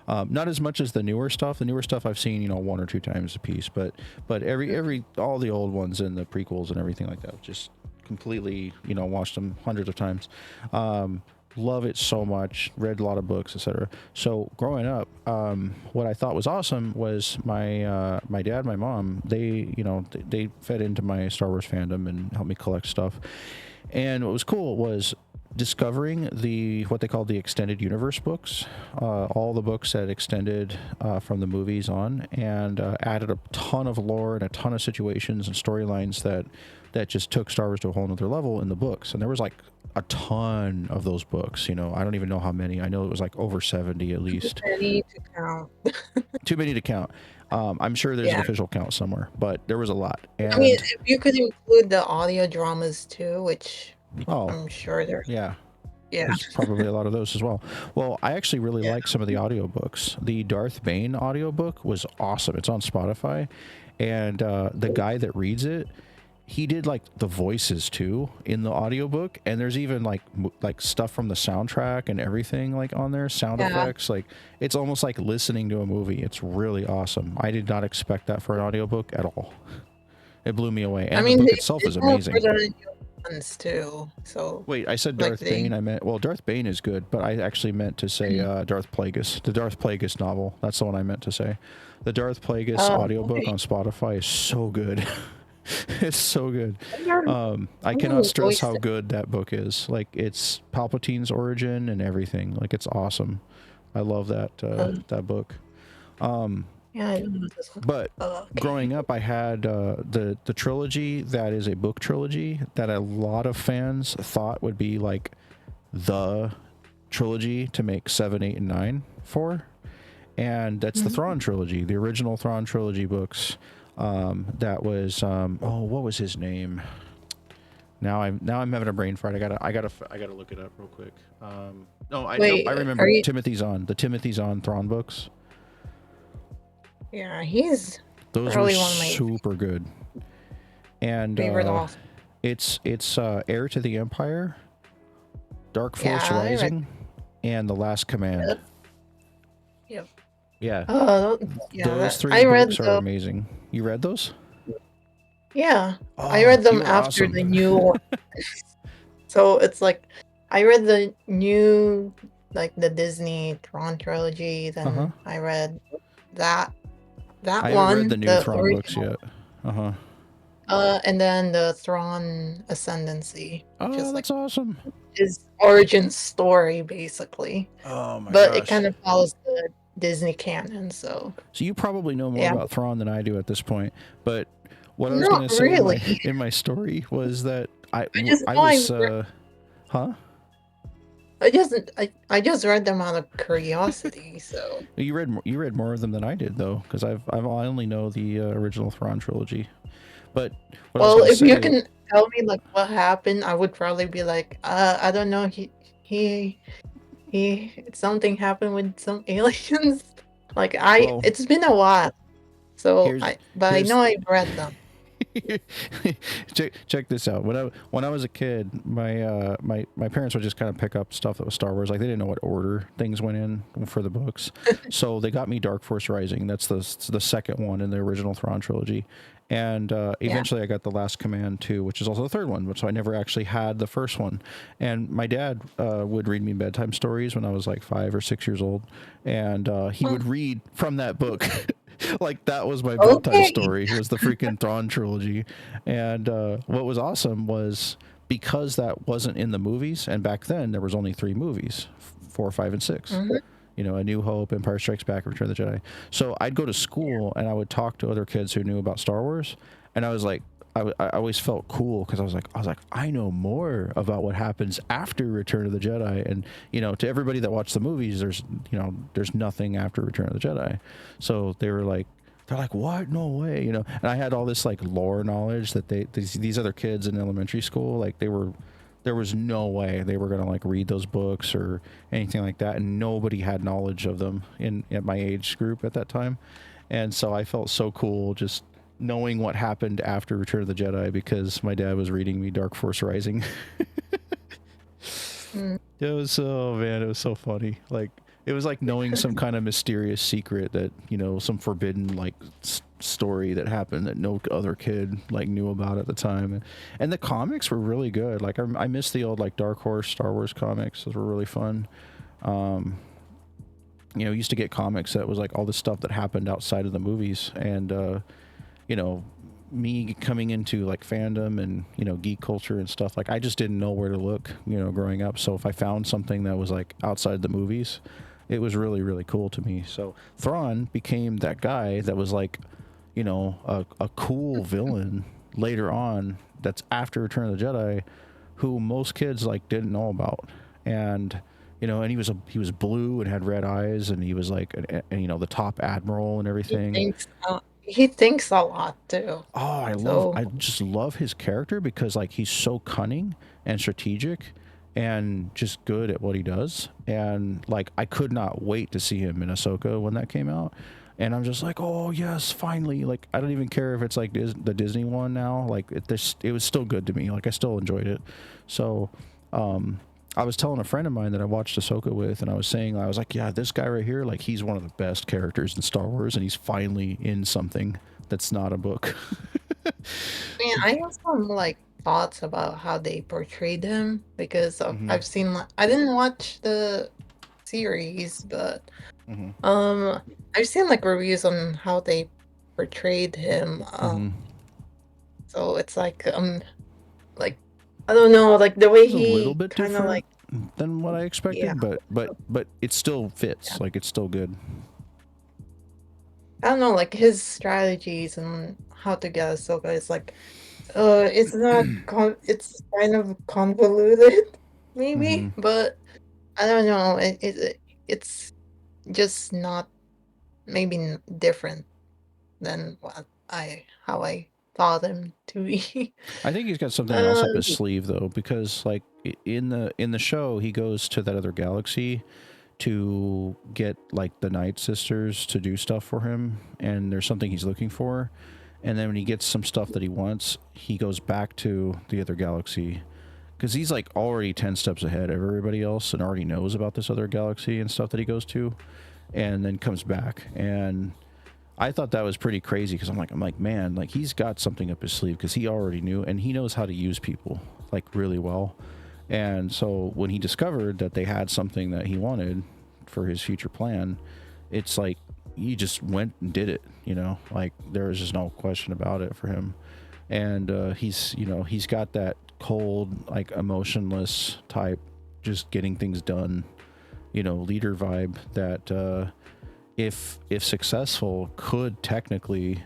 Not as much as the newer stuff. The newer stuff I've seen, 1 or 2 times a piece, but all the old ones and the prequels and everything like that, just completely, watched them hundreds of times. Love it so much, read a lot of books, etc. So growing up, what I thought was awesome was my dad, my mom, they fed into my Star Wars fandom and helped me collect stuff. And what was cool was discovering what they call the extended universe books, all the books that extended from the movies on, and added a ton of lore and a ton of situations and storylines that just took Star Wars to a whole nother level in the books. And there was like a ton of those books. You know, I don't even know how many. I know it was like over 70 at least. Too many to count. Too many to count. I'm sure there's an official count somewhere, but there was a lot. And I mean, if you could include the audio dramas too, which I'm sure there's. Yeah. Yeah. There's probably a lot of those as well. Well, I actually really like some of the audiobooks. The Darth Bane audiobook was awesome. It's on Spotify. And the guy that reads it, he did like the voices too in the audiobook. And there's even like stuff from the soundtrack and everything like on there, sound effects. Like it's almost like listening to a movie. It's really awesome. I did not expect that for an audiobook at all. It blew me away. And I mean, the book itself is amazing. Too. So wait, I said Darth Bane. I meant, well, Darth Bane is good, but I actually meant to say Darth Plagueis, the Darth Plagueis novel. That's the one I meant to say. The Darth Plagueis audiobook on Spotify is so good. It's so good. I cannot stress how good that book is. Like it's Palpatine's origin and everything. Like it's awesome. I love that that book. Yeah, I know this one. But growing up, I had the trilogy that is a book trilogy that a lot of fans thought would be like the trilogy to make 7, 8, and 9 for, and that's the Thrawn trilogy, the original Thrawn trilogy books. That was what was his name? Now I'm having a brain fart. I gotta look it up real quick. I remember Timothy Zahn, the Timothy Zahn Thrawn books. Yeah, he's those were super good. And it's Heir to the Empire, Dark Force Rising, and The Last Command. Yep. Yeah. Those 3 books are amazing. You read those? Yeah, I read them after the new one. So it's like I read the new, like the Disney Tron trilogy. Then I read that I one. haven't read the new Thrawn books yet. And then the Thrawn Ascendancy. Oh, that's awesome. His origin story, basically. Oh my gosh. But it kind of follows the Disney canon, so you probably know more about Thrawn than I do at this point. But what I was going to say in my story was that I just read them out of curiosity. So you read more of them than I did though, because I only know the original Thrawn trilogy. But if you can tell me like what happened, I would probably be like, I don't know. He something happened with some aliens. Like it's been a while, so I know I've read them. check this out. When I was a kid, my parents would just kind of pick up stuff that was Star Wars. Like they didn't know what order things went in for the books, so they got me Dark Force Rising. That's the second one in the original Thrawn trilogy, and eventually I got The Last Command too, which is also the third one. So I never actually had the first one. And my dad would read me bedtime stories when I was like 5 or 6 years old, and he would read from that book. Like that was my bedtime story, was the freaking Thrawn trilogy. And what was awesome was because that wasn't in the movies, and back then there was only 3 movies, 4, 5, and 6. You know, A New Hope, Empire Strikes Back, Return of the Jedi. So I'd go to school and I would talk to other kids who knew about Star Wars, and I was like, I always felt cool because I was like, I know more about what happens after Return of the Jedi. And, you know, to everybody that watched the movies, there's nothing after Return of the Jedi. So they're like, what? No way, you know. And I had all this like lore knowledge that these other kids in elementary school, like there was no way they were going to like read those books or anything like that. And nobody had knowledge of them at my age group at that time. And so I felt so cool just knowing what happened after Return of the Jedi because my dad was reading me Dark Force Rising. It was so funny. Like it was like knowing some kind of mysterious secret that, you know, some forbidden like story that happened that no other kid like knew about at the time. And the comics were really good. Like I miss the old like Dark Horse Star Wars comics. Those were really fun. You know, used to get comics that was like all the stuff that happened outside of the movies, and you know, me coming into like fandom and geek culture and stuff, like I just didn't know where to look growing up. So if I found something that was like outside the movies, it was really really cool to me. So Thrawn became that guy that was like a cool villain later on, that's after Return of the Jedi, who most kids like didn't know about. And and he was blue and had red eyes, and he was like the top admiral and He everything. thinks he thinks a lot too. Oh, So I just love his character because like he's so cunning and strategic and just good at what he does. And like I could not wait to see him in Ahsoka when that came out. And I'm just like, oh yes, finally. Like I don't even care if it's like the Disney one now. Like it was still good to me. Like I still enjoyed it. So, I was telling a friend of mine that I watched Ahsoka with, and I was like, yeah, this guy right here, like he's one of the best characters in Star Wars, and he's finally in something that's not a book. mean, I have some like thoughts about how they portrayed him because Hmm. I've seen I didn't watch the series, but Hmm. I've seen like reviews on how they portrayed him. Hmm. So it's like I don't know, like the way It's a little he bit kind of different like than what I yeah, expected, but it still yeah. fits. Like it's still good. I don't know, like his strategies and how to get Ahsoka is like it's not it's kind of convoluted Hmm. maybe, but I don't know. It's just not maybe different than what I how I thought him to be. I think he's got something else uh, up his sleeve though, because like in the show, he goes to that other galaxy to get like the Night Sisters to do stuff for him, and there's something he's looking for. And then when he gets some stuff that he wants, he goes back to the other galaxy because he's like already 10 steps ahead of everybody else and already knows about this other galaxy and stuff that he goes to, and then comes back. And I thought that was pretty crazy because I'm like, man, like he's got something up his sleeve because he already knew and he knows how to use people like really well. And so when he discovered that they had something that he wanted for his future plan, it's like he just went and did it, like there was just no question about it for him. And he's got that cold, like emotionless type, just getting things done, leader vibe that if successful could technically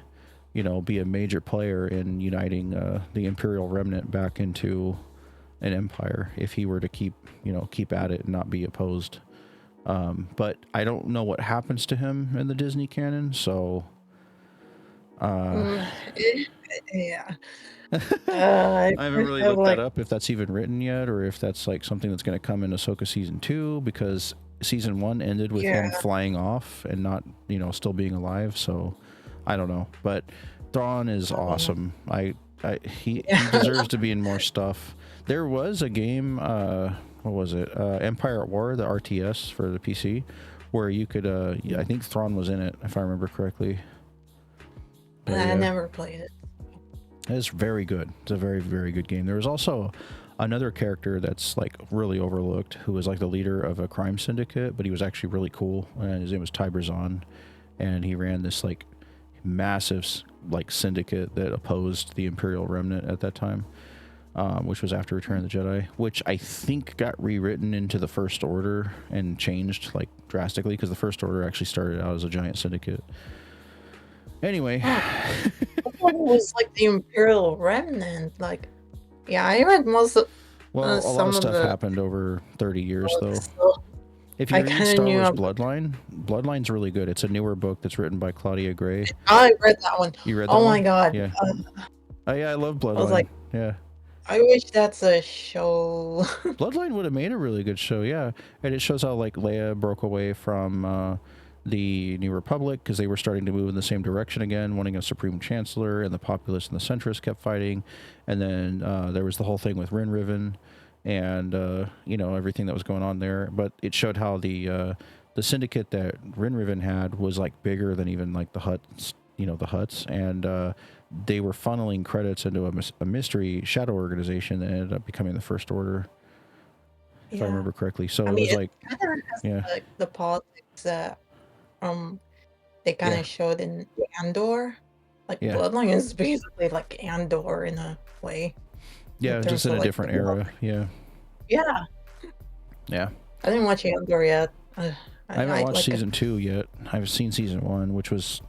be a major player in uniting the Imperial remnant back into an empire if he were to keep at it and not be opposed. But I don't know what happens to him in the Disney canon, so mm, eh, yeah. I I haven't really have looked that like up if that's even written yet, or if that's like something that's going to come in Ahsoka season 2, because season 1 ended with yeah. him flying off and not still being alive. So I don't know, but Thrawn is Um, awesome. He yeah. deserves to be in more stuff. There was a game, what was it? Empire at War, the RTS for the PC, where you could I think Thrawn was in it if I remember correctly. But I yeah, never played it. it's very good. It's a very, very good game. There was also another character that's like really overlooked who was like the leader of a crime syndicate, but he was actually really cool. And his name was Tybrazon, and he ran this like massive like syndicate that opposed the Imperial Remnant at that time, which was after Return of the Jedi, which I think got rewritten into the First Order and changed like drastically because the First Order actually started out as a giant syndicate. Anyway, Oh, I thought it was like the Imperial Remnant. Like, yeah, I read most of well, a lot of some of stuff the happened over 30 years though. books, so If I you read kind of Star knew Wars about. Bloodline, Bloodline's really good. It's a newer book that's written by Claudia Gray. I read that one. You read that Oh my one? god. Yeah. Oh yeah, I love I was Bloodline. like, Yeah. I wish that's a show. Bloodline would have made a really good show, yeah. And it shows how like Leia broke away from the New Republic because they were starting to move in the same direction again, wanting a supreme chancellor, and the populace and the centrists kept fighting. And then there was the whole thing with Rin Riven and everything that was going on there. But it showed how the syndicate that Rin Riven had was like bigger than even like the Huts, the Huts, and they were funneling credits into a mystery shadow organization that ended up becoming the First Order, if I Yeah. remember correctly. So I it mean, was it like, kind of has yeah, like the politics that um they kind yeah, of showed in Andor. Like Yeah. Bloodline is basically like Andor in a way. In Yeah, just terms in of a like different the era. Yeah. yeah. Yeah. I didn't watch Andor yet. I haven't I watched like season 2 yet. I've seen season 1, which was,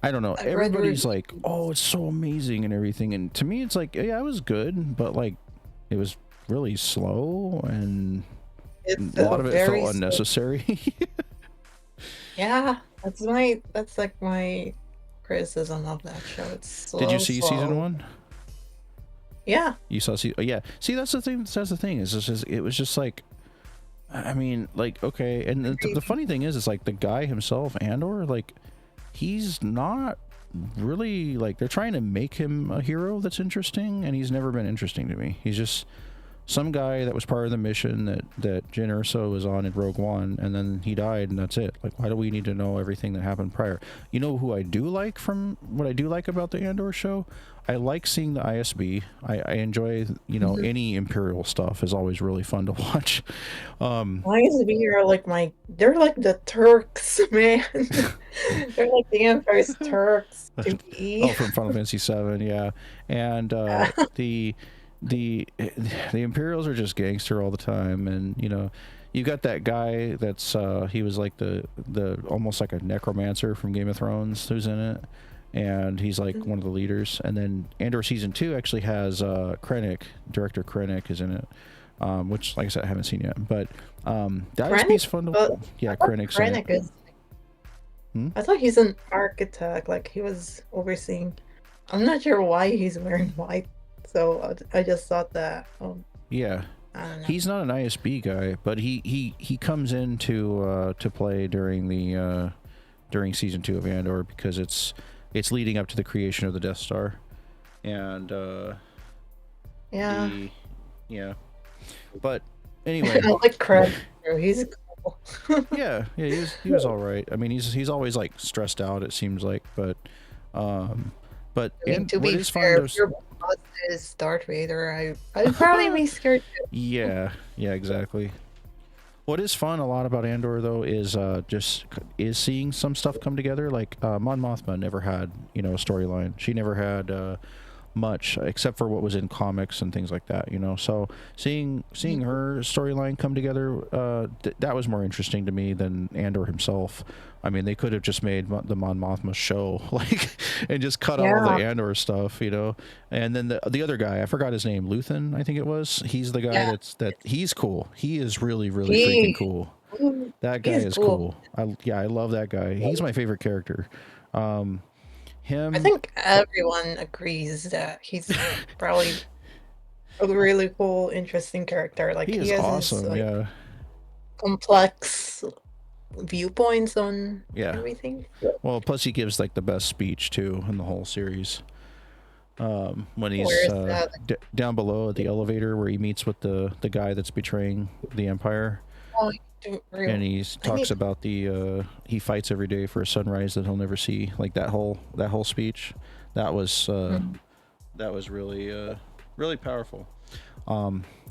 I don't know. I've read Everybody's reviews. like, "Oh, it's so amazing and everything," and to me, it's like, yeah, it was good, but like, it was really slow, and It's a lot a of it very felt slow. unnecessary. Yeah, that's like my criticism of that show. It's Did you slow, see season slow. 1? Yeah. You saw yeah. See, that's the thing. That's the thing. Is it was just like, I mean, like, okay, and the funny thing is, it's like the guy himself, Andor, like, he's not really, like, they're trying to make him a hero that's interesting, and he's never been interesting to me. He's just some guy that was part of the mission that Jyn Erso was on in Rogue One, and then he died, and that's it. Like, why do we need to know everything that happened prior? You know who I do like from what I do like about the Andor show? I like seeing the ISB. I enjoy, you know, any Imperial stuff is always really fun to watch. ISB are like they're like the Turks, man. They're like the Empire's Turks to Oh, me. from Final Fantasy VII, yeah, and the the the Imperials are just gangster all the time, and you know, you got that guy that's he was like the almost like a necromancer from Game of Thrones who's in it, and he's like one of the leaders. And then Andor season 2 actually has Krennic, director Krennic is in it, which, like I said, I haven't seen yet, but that ISB's fun to, yeah, Krennic's in it. Krennic is. I thought he's an architect, like he was overseeing. I'm not sure why he's wearing white, so I just thought that. Yeah, I don't know. he's not an ISB guy, but he comes in to play during the during season 2 of Andor, because it's leading up to the creation of the Death Star, and Yeah. yeah. But anyway, I like Craig. He's cool. yeah, he was all right. I mean, he's always like stressed out, it seems like, but I mean, to what be is fair, fun if your boss is Darth Vader, I'd probably be scared too. yeah, exactly. What is fun a lot about Andor, though, is is seeing some stuff come together. Like Mon Mothma never had, you know, a storyline. She never had much except for what was in comics and things like that, you know. So seeing her storyline come together, that was more interesting to me than Andor himself. I mean, they could have just made the Mon Mothma show, like, and just cut all the Andor stuff, you know. And then the other guy, I forgot his name, Luthen, I think it was. He's the guy he's cool. He is really freaking cool. That guy is cool. I love that guy. He's my favorite character. I think everyone agrees that he's probably a really cool, interesting character. Like he is has awesome. his, like, yeah, complex viewpoints on everything. Well, plus he gives like the best speech too in the whole series. When he's down below at the elevator where he meets with the guy that's betraying the Empire. Oh, and he talks about the he fights every day for a sunrise that he'll never see. Like that whole speech, that was really really powerful.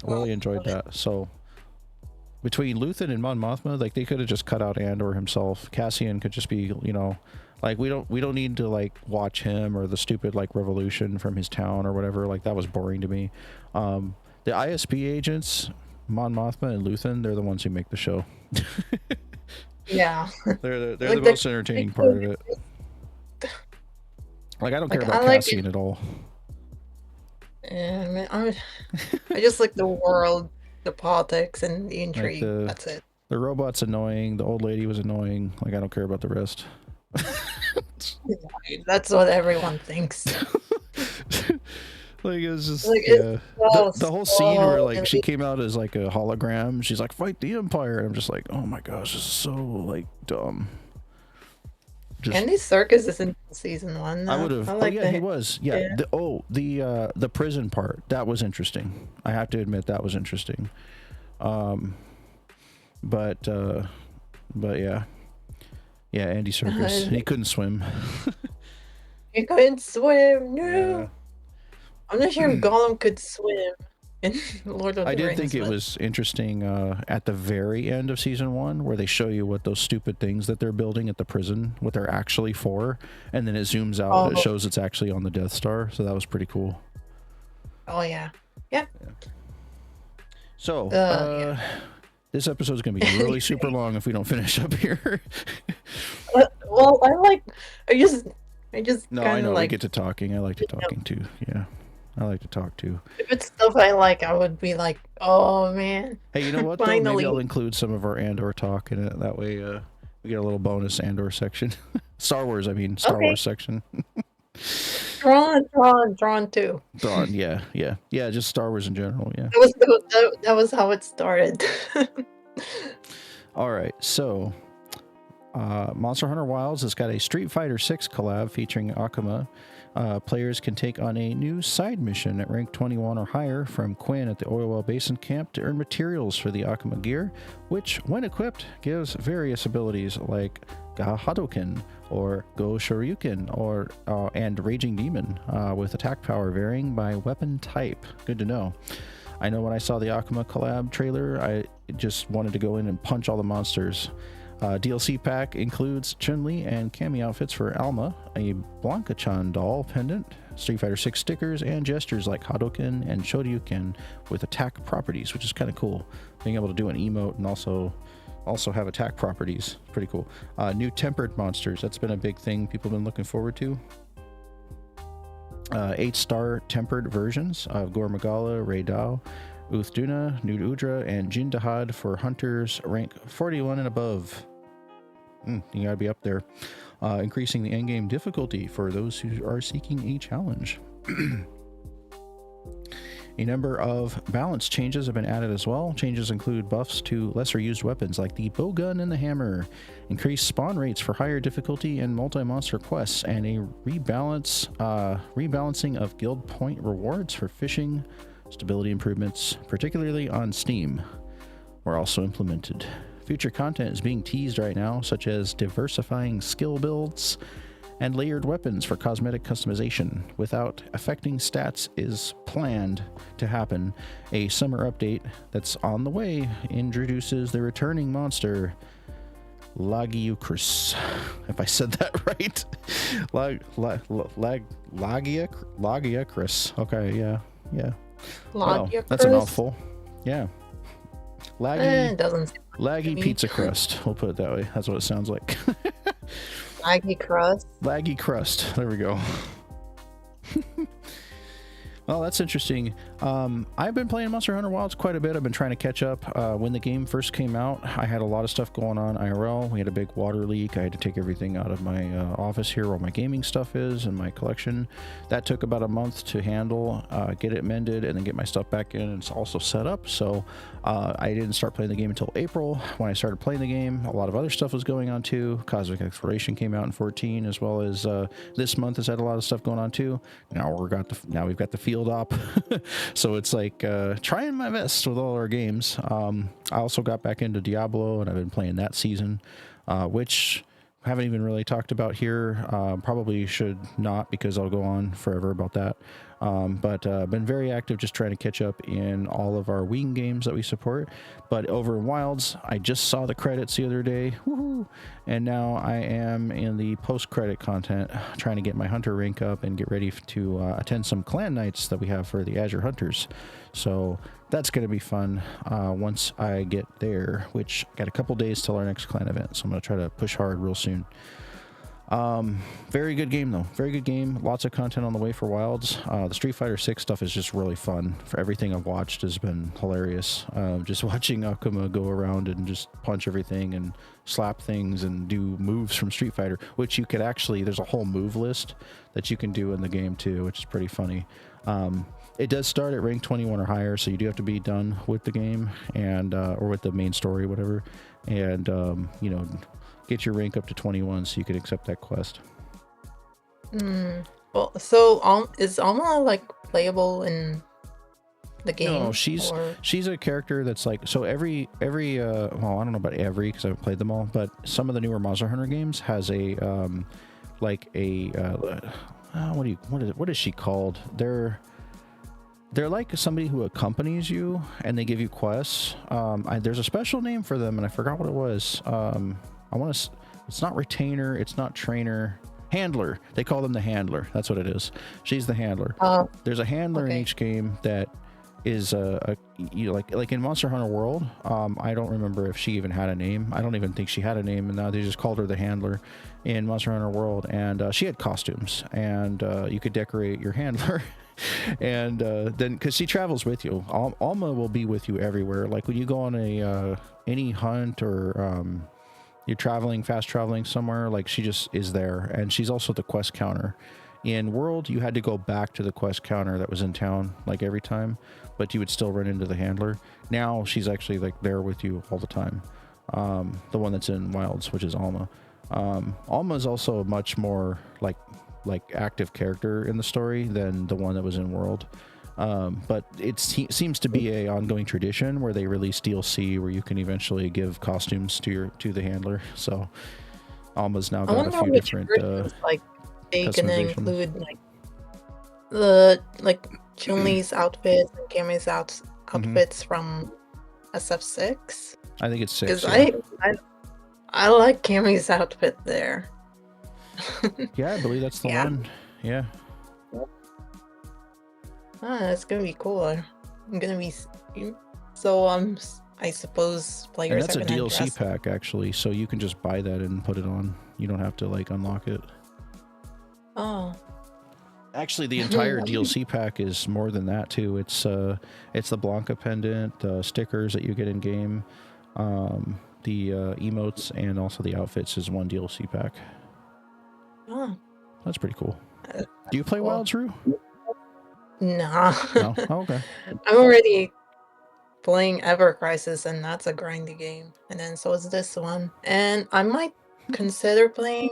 Really enjoyed that. So between Luthen and Mon Mothma, like, they could have just cut out Andor himself. Cassian could just be, you know, like, we don't need to like watch him or the stupid like revolution from his town or whatever. Like, that was boring to me. The ISP agents, Mon Mothma and Luthen, they're the ones who make the show. Yeah. They're like the most entertaining part of it. Like, I don't care about Cassian at all. Man, I just like the world, the politics, and the intrigue. Like that's it. The robot's annoying. The old lady was annoying. Like, I don't care about the rest. That's what everyone thinks. Like, it's just like, the whole scene where like she came out as like a hologram. She's like, fight the Empire, and I'm just like, oh my gosh, this is so like dumb. Andy Serkis is in season 1 now. I would have. Like, he was. Yeah. The prison part, that was interesting. I have to admit, that was interesting. But yeah, Andy Serkis. He couldn't swim. He couldn't swim. No. Yeah. I'm not sure if Gollum could swim. in Lord of I the did Rings. think it was interesting at the very end of season 1 where they show you what those stupid things that they're building at the prison, what they're actually for, and then it zooms out and it Oh, shows it's actually on the Death Star. So that was pretty cool. oh yeah, yeah. So Yeah. this episode is going to be really super long if we don't finish up here. Well, I just No, I kind of know we like, get to talking. I like to talking too. Yeah, I like to talk too. if it's stuff I like, I would be like, oh man, Hey, you know what though? Maybe finally. I'll include some of our Andor talk in it. That way, we get a little bonus Andor section. Star Wars Okay, Wars section. drawn too. Thrawn, yeah. Just Star Wars in general, yeah. That was how it started. All right, so Monster Hunter Wilds has got a Street Fighter 6 collab featuring Akuma. Players can take on a new side mission at rank 21 or higher from Quinn at the Oilwell Basin camp to earn materials for the Akuma gear, which, when equipped, gives various abilities like Ga Hadoken or Go Shoryuken or and Raging Demon, with attack power varying by weapon type. Good to know. I know when I saw the Akuma collab trailer, I just wanted to go in and punch all the monsters. DLC pack includes Chun-Li and Cammy outfits for Alma, a Blanca-chan doll pendant, Street Fighter 6 stickers, and gestures like Hadoken and Shoryuken with attack properties, which is kind of cool. Being able to do an emote and also have attack properties, pretty cool. New tempered monsters, that's been a big thing people have been looking forward to. 8-star tempered versions of Gore Magala, Rei Dao, Uthduna, Nud Udra, and Jin Dahad for hunters rank 41 and above. You gotta be up there. Increasing the endgame difficulty for those who are seeking a challenge. A number of balance changes have been added as well. Changes include buffs to lesser used weapons like the bowgun and the hammer, increased spawn rates for higher difficulty and multi-monster quests, and a rebalancing of guild point rewards for fishing. Stability improvements, particularly on Steam, were also implemented. Future content is being teased right now, such as diversifying skill builds and layered weapons for cosmetic customization. Without affecting stats is planned to happen. A summer update that's on the way introduces the returning monster, Lagiacrus. If I said that right. Lagiacrus. Okay, yeah. Well, that's a mouthful. Yeah. Doesn't Laggy pizza crust. We'll put it that way. That's what it sounds like. Laggy crust. Laggy crust. There we go. Well, that's interesting. I've been playing Monster Hunter Wilds quite a bit. I've been trying to catch up. When the game first came out, I had a lot of stuff going on IRL. We had a big water leak. I had to take everything out of my office here where my gaming stuff is and my collection. That took about a month to handle, get it mended, and then get my stuff back in. And it's also set up. So I didn't start playing the game until April. When I started playing the game, a lot of other stuff was going on too. Cosmic Exploration came out in 14, as well as this month has had a lot of stuff going on too. Now we've got the field op. So it's like trying my best with all our games. I also got back into Diablo, and I've been playing that season, which I haven't even really talked about here. Probably should not, because I'll go on forever about that. But been very active just trying to catch up in all of our Wing games that we support. But over in Wilds, I just saw the credits the other day. Woohoo! And now I am in the post-credit content, trying to get my hunter rank up and get ready to attend some clan nights that we have for the Azure Hunters. So that's going to be fun once I get there, which got a couple days till our next clan event. So I'm going to try to push hard real soon. Very good game though. Very good game. Lots of content on the way for Wilds. The Street Fighter 6 stuff is just really fun. For everything I've watched has been hilarious. Just watching Akuma go around and just punch everything and slap things and do moves from Street Fighter, which you could actually, there's a whole move list that you can do in the game too, which is pretty funny. It does start at rank 21 or higher, so you do have to be done with the game and or with the main story, whatever, and get your rank up to 21 so you can accept that quest. Well, so is Alma like playable in the game? No, she's a character that's like, so every well, I don't know about every, because I haven't played them all, but some of the newer Monster Hunter games has a what is she called? They're like somebody who accompanies you, and they give you quests. There's a special name for them, and I forgot what it was. I want to. It's not retainer. It's not trainer. Handler. They call them the handler. That's what it is. She's the handler. There's a handler in each game that is like in Monster Hunter World. I don't remember if she even had a name. I don't even think she had a name, and now they just called her the handler in Monster Hunter World. And she had costumes, and you could decorate your handler. And then because she travels with you, Alma will be with you everywhere. Like when you go on a any hunt or you're fast traveling somewhere, like she just is there. And she's also the quest counter. In World, you had to go back to the quest counter that was in town like every time, but you would still run into the handler. Now she's actually like there with you all the time. The one that's in Wilds, which is Alma. Alma is also a much more like active character in the story than the one that was in World. But it seems to be a ongoing tradition where they release DLC where you can eventually give costumes to the handler. So Alma's now got a few different like they can include like the Chun-Li's outfits and Cammy's outfits from SF6. I think it's 6. Because I like Cammy's outfit there. Yeah, I believe that's the one. Yeah. That's gonna be cool. I'm gonna be so I suppose players. And that's a DLC pack actually, so you can just buy that and put it on. You don't have to like unlock it. Oh. Actually, the entire DLC pack is more than that too. It's the Blanca pendant, the stickers that you get in game, the emotes, and also the outfits is one DLC pack. Oh. That's pretty cool. Do you play Wilds, Rue? Nah. No? Oh, okay. I'm already playing Ever Crisis, and that's a grindy game. And then so is this one. And I might consider playing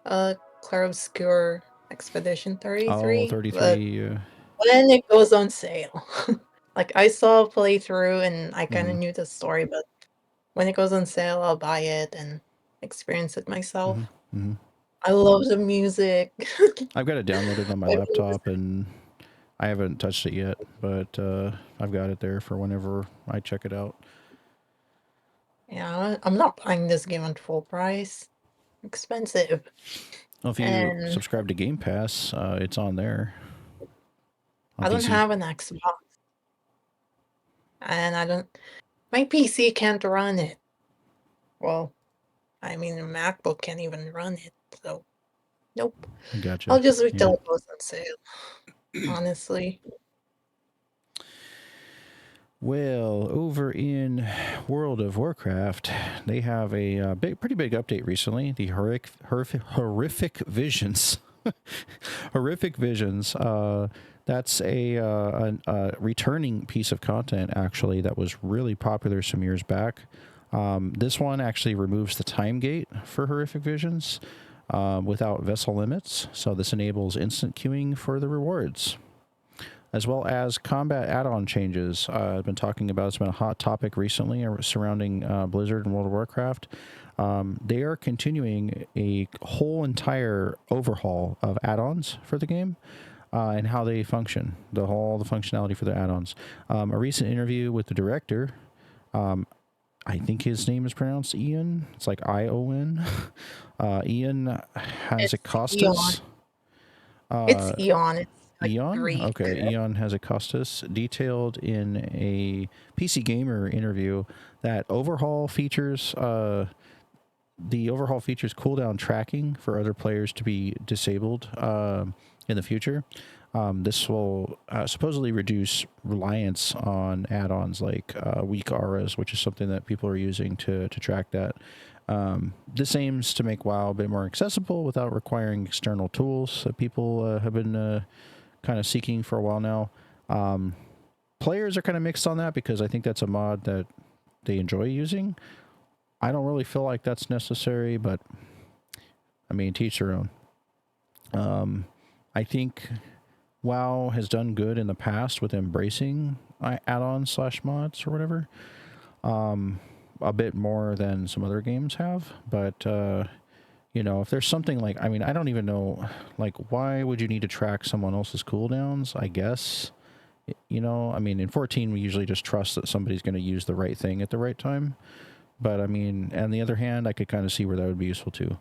Clarobscure Expedition 33. Oh, 33. When it goes on sale. Like I saw a playthrough and I kind of knew the story, but when it goes on sale, I'll buy it and experience it myself. I love the music. I've got it downloaded on my laptop and I haven't touched it yet, but I've got it there for whenever I check it out. Yeah, I'm not buying this game on full price. Expensive. Well, if you subscribe to Game Pass, it's on there. I don't have an Xbox. And my PC can't run it. Well, I mean, the MacBook can't even run it, so nope. Gotcha. I'll just wait till it goes on sale, honestly. Well, over in World of Warcraft, they have a pretty big update recently. The horrific visions. Horrific visions. That's a returning piece of content, actually, that was really popular some years back. This one actually removes the time gate for Horrific Visions without vessel limits. So this enables instant queuing for the rewards, as well as combat add-on changes. I've been talking about, it's been a hot topic recently surrounding Blizzard and World of Warcraft. They are continuing a whole entire overhaul of add-ons for the game. And how they function, all the functionality for the add-ons. A recent interview with the director, I think his name is pronounced Ian. It's like I-O-N. Ian Hazzikostas. It's Eon. It's like Eon? Greek. Okay, Eon Hazzikostas detailed in a PC Gamer interview that the overhaul features cooldown tracking for other players to be disabled in the future. This will supposedly reduce reliance on add-ons like weak auras, which is something that people are using to track that. This aims to make WoW a bit more accessible without requiring external tools that people have been kind of seeking for a while now. Players are kind of mixed on that because I think that's a mod that they enjoy using. I don't really feel like that's necessary, but I mean, teach their own. I think WoW has done good in the past with embracing add-ons / mods or whatever, a bit more than some other games have. But you know, if there's something like, I mean, I don't even know, like, why would you need to track someone else's cooldowns? I guess You know, I mean, in 14, we usually just trust that somebody's going to use the right thing at the right time. But I mean, on the other hand, I could kind of see where that would be useful too.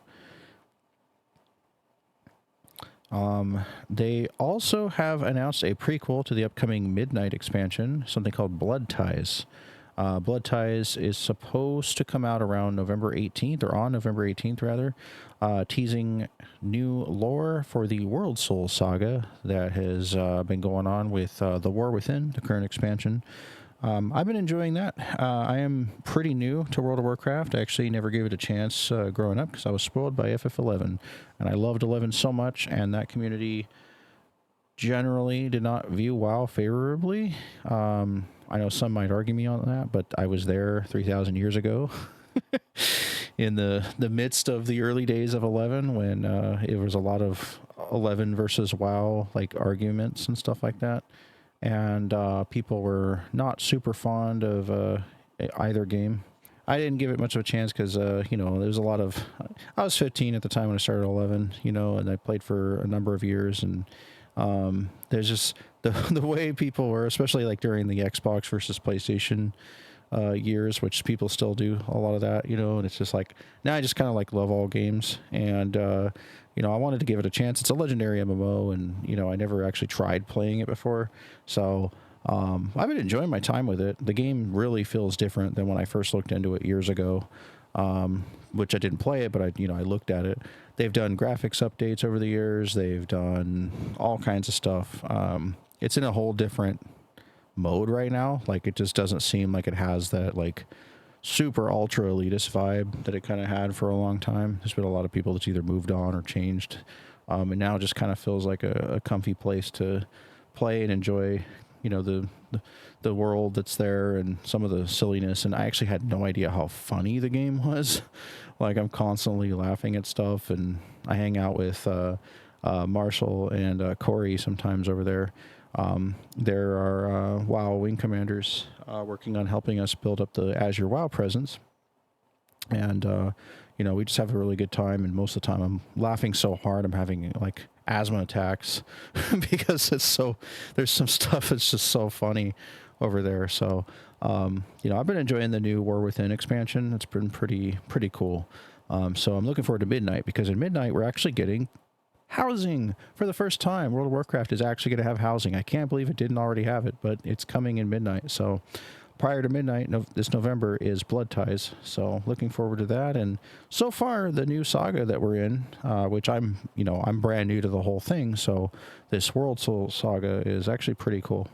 They also have announced a prequel to the upcoming Midnight expansion, something called Blood Ties. Blood Ties is supposed to come out around November 18th, or on November 18th, rather, teasing new lore for the World Soul saga that has been going on with The War Within, the current expansion. I've been enjoying that. I am pretty new to World of Warcraft. I actually never gave it a chance growing up because I was spoiled by FF11, and I loved 11 so much, and that community generally did not view WoW favorably. I know some might argue me on that, but I was there 3,000 years ago in the midst of the early days of 11 when it was a lot of 11 versus WoW like arguments and stuff like that. And people were not super fond of either game. I didn't give it much of a chance because, you know, there was a lot of... I was 15 at the time when I started 11, you know, and I played for a number of years, and there's just the way people were, especially like during the Xbox versus PlayStation years, which people still do a lot of that, you know, and it's just like, now I just kind of like love all games, and you know, I wanted to give it a chance. It's a legendary MMO, and you know, I never actually tried playing it before, so I've been enjoying my time with it. The game really feels different than when I first looked into it years ago, which I didn't play it, but I looked at it. They've done graphics updates over the years. They've done all kinds of stuff. It's in a whole different mode right now. Like, it just doesn't seem like it has that like super ultra elitist vibe that it kind of had for a long time. There's been a lot of people that's either moved on or changed, and now it just kind of feels like a comfy place to play and enjoy, you know, the world that's there and some of the silliness. And I actually had no idea how funny the game was. Like, I'm constantly laughing at stuff, and I hang out with Marshall and Corey sometimes over there. There are WoW wing commanders working on helping us build up the Azure WoW presence. And, you know, we just have a really good time. And most of the time I'm laughing so hard I'm having like asthma attacks because there's some stuff that's just so funny over there. So, you know, I've been enjoying the new War Within expansion. It's been pretty cool. So I'm looking forward to Midnight, because in Midnight we're actually getting housing for the first time. World of Warcraft is actually going to have housing. I can't believe it didn't already have it, but it's coming in Midnight. So prior to Midnight, this November, is Blood Ties. So looking forward to that. And so far, the new saga that we're in, which I'm brand new to the whole thing. So this World Soul saga is actually pretty cool.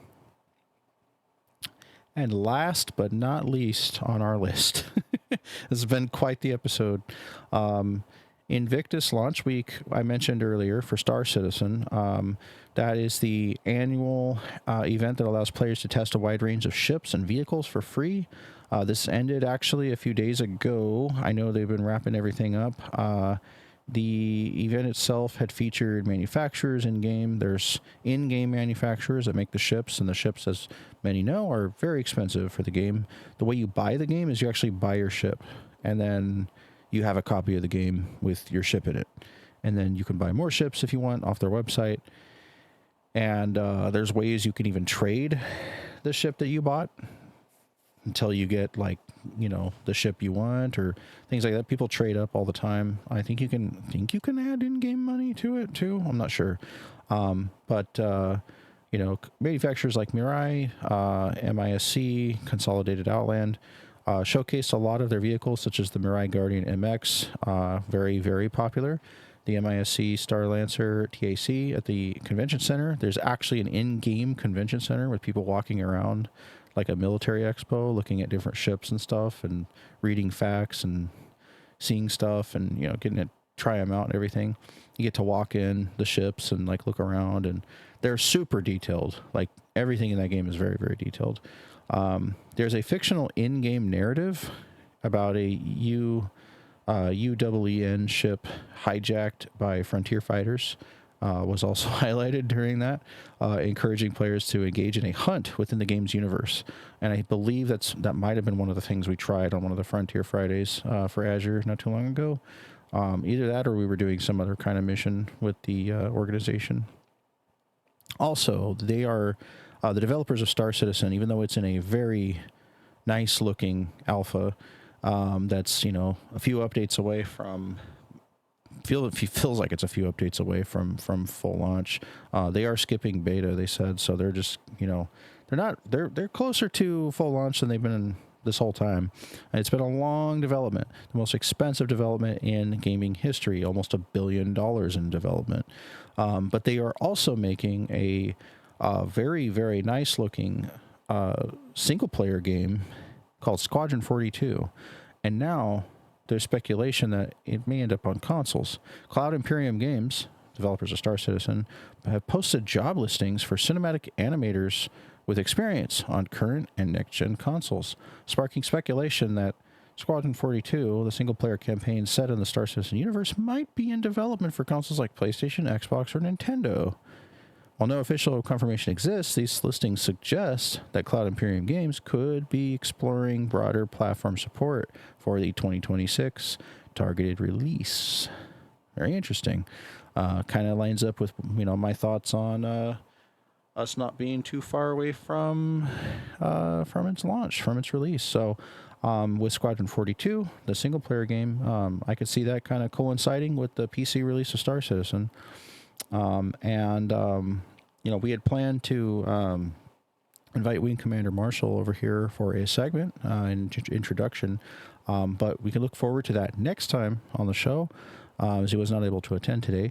And last but not least on our list, this has been quite the episode. Invictus Launch Week, I mentioned earlier, for Star Citizen. That is the annual event that allows players to test a wide range of ships and vehicles for free. This ended actually a few days ago. I know they've been wrapping everything up. The event itself had featured manufacturers in-game. There's in-game manufacturers that make the ships, and the ships, as many know, are very expensive for the game. The way you buy the game is you actually buy your ship, and then you have a copy of the game with your ship in it. And then you can buy more ships if you want off their website. And there's ways you can even trade the ship that you bought until you get, like, you know, the ship you want or things like that. People trade up all the time. I think you can add in-game money to it too. I'm not sure. But you know, manufacturers like Mirai, MISC, Consolidated Outland, showcased a lot of their vehicles, such as the Mirai Guardian MX, very, very popular. The MISC Star Lancer TAC at the convention center. There's actually an in-game convention center with people walking around like a military expo, looking at different ships and stuff, and reading facts and seeing stuff, and, you know, getting to try them out and everything. You get to walk in the ships and like look around, and they're super detailed. Like, everything in that game is very, very detailed. There's a fictional in-game narrative about a UEEN ship hijacked by frontier fighters. Was also highlighted during that, encouraging players to engage in a hunt within the game's universe. And I believe that might have been one of the things we tried on one of the Frontier Fridays for Azure not too long ago. Either that, or we were doing some other kind of mission with the organization. Also, they are the developers of Star Citizen, even though it's in a very nice looking alpha, that's, a few updates away from feels like it's a few updates away from full launch. They are skipping beta, they said, so they're just, they're closer to full launch than they've been this whole time. And it's been a long development, the most expensive development in gaming history, almost $1 billion in development. But they are also making a very, very nice looking single player game called Squadron 42. And now there's speculation that it may end up on consoles. Cloud Imperium Games, developers of Star Citizen, have posted job listings for cinematic animators with experience on current and next-gen consoles, sparking speculation that Squadron 42, the single-player campaign set in the Star Citizen universe, might be in development for consoles like PlayStation, Xbox, or Nintendo. While no official confirmation exists, these listings suggest that Cloud Imperium Games could be exploring broader platform support for the 2026 targeted release. Very interesting. Kind of lines up with, my thoughts on us not being too far away from its launch, from its release. So with Squadron 42, the single-player game, I could see that kind of coinciding with the PC release of Star Citizen. We had planned to invite Wing Commander Marshall over here for a segment, an introduction, but we can look forward to that next time on the show, as he was not able to attend today.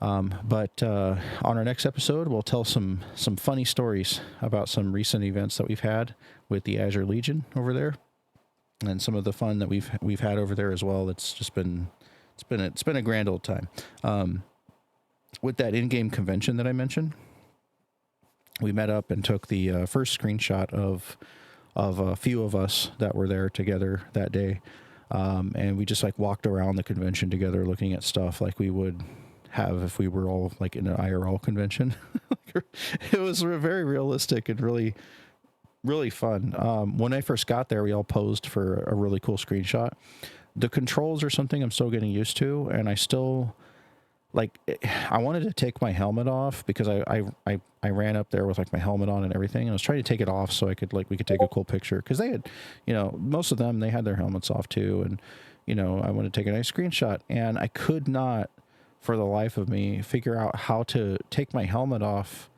But on our next episode, we'll tell some funny stories about some recent events that we've had with the Azure Legion over there, and some of the fun that we've had over there as well. It's been a grand old time. With that in-game convention that I mentioned, we met up and took the first screenshot of a few of us that were there together that day, and we just walked around the convention together, looking at stuff like we would have if we were all in an IRL convention. It was very realistic and really, really fun. When I first got there, we all posed for a really cool screenshot. The controls are something I'm still getting used to, and I still I wanted to take my helmet off because I ran up there with my helmet on and everything, and I was trying to take it off so I could we could take a cool picture, because they had, most of them, they had their helmets off too, and I wanted to take a nice screenshot, and I could not for the life of me figure out how to take my helmet off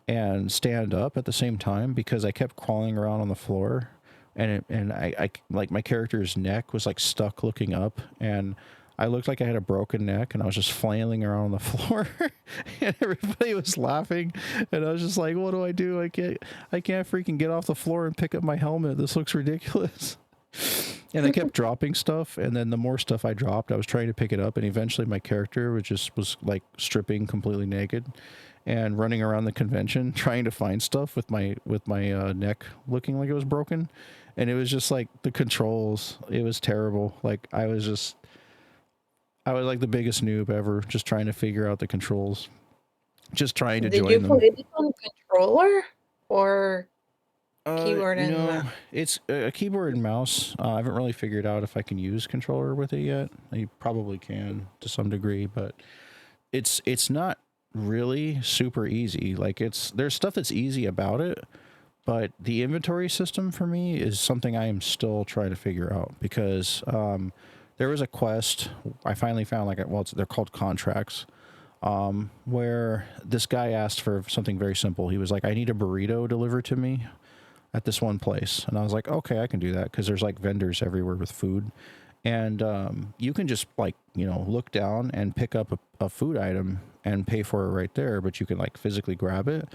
and stand up at the same time, because I kept crawling around on the floor, and I my character's neck was stuck looking up, and I looked like I had a broken neck, and I was just flailing around on the floor, and everybody was laughing, and I was just like, what do? I can't freaking get off the floor and pick up my helmet. This looks ridiculous. And I kept dropping stuff, and then the more stuff I dropped, I was trying to pick it up, and eventually my character was stripping completely naked and running around the convention trying to find stuff with my neck looking like it was broken. And it was just the controls, it was terrible. I was the biggest noob ever, just trying to figure out the controls, just trying to join them. Did you play it on controller or keyboard and mouse? It's a keyboard and mouse. I haven't really figured out if I can use controller with it yet. I probably can to some degree, but it's not really super easy. There's stuff that's easy about it, but the inventory system for me is something I am still trying to figure out, because there was a quest I finally found, they're called contracts, where this guy asked for something very simple. He was like, I need a burrito delivered to me at this one place. And I was like, okay, I can do that, because there's vendors everywhere with food. And you can just look down and pick up a food item and pay for it right there, but you can physically grab it.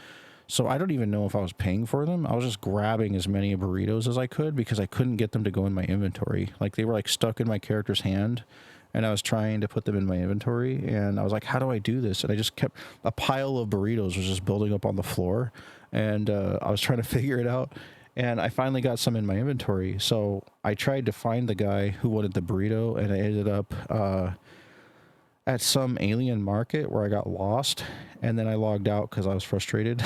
So I don't even know if I was paying for them. I was just grabbing as many burritos as I could, because I couldn't get them to go in my inventory. They were stuck in my character's hand, and I was trying to put them in my inventory, and I was like, how do I do this? And I just kept, a pile of burritos was just building up on the floor, and I was trying to figure it out, and I finally got some in my inventory. So I tried to find the guy who wanted the burrito, and I ended up at some alien market where I got lost, and then I logged out because I was frustrated,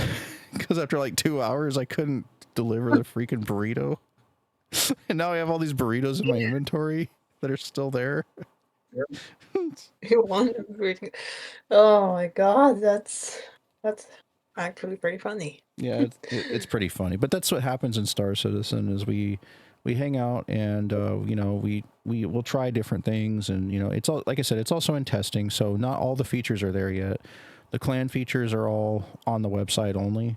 because after 2 hours I couldn't deliver the freaking burrito, and now I have all these burritos in my inventory that are still there. You want everything. Oh my god, that's actually pretty funny. Yeah, it's pretty funny. But that's what happens in Star Citizen is we hang out and we will try different things, and it's all, like I said, it's also in testing, so not all the features are there yet. The clan features are all on the website only,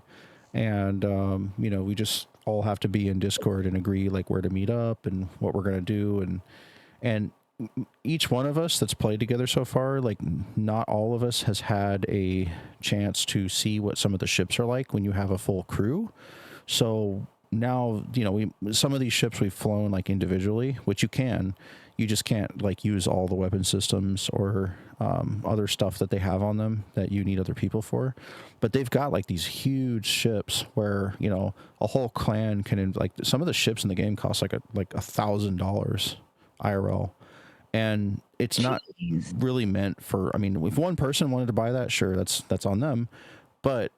and we just all have to be in Discord and agree like where to meet up and what we're gonna do, and each one of us that's played together so far, like not all of us has had a chance to see what some of the ships are like when you have a full crew. So now, some of these ships we've flown like individually, which you just can't like use all the weapon systems or other stuff that they have on them that you need other people for. But they've got like these huge ships where, a whole clan can, like some of the ships in the game cost like $1,000 IRL. And it's not really meant for, I mean, if one person wanted to buy that, sure, that's on them. But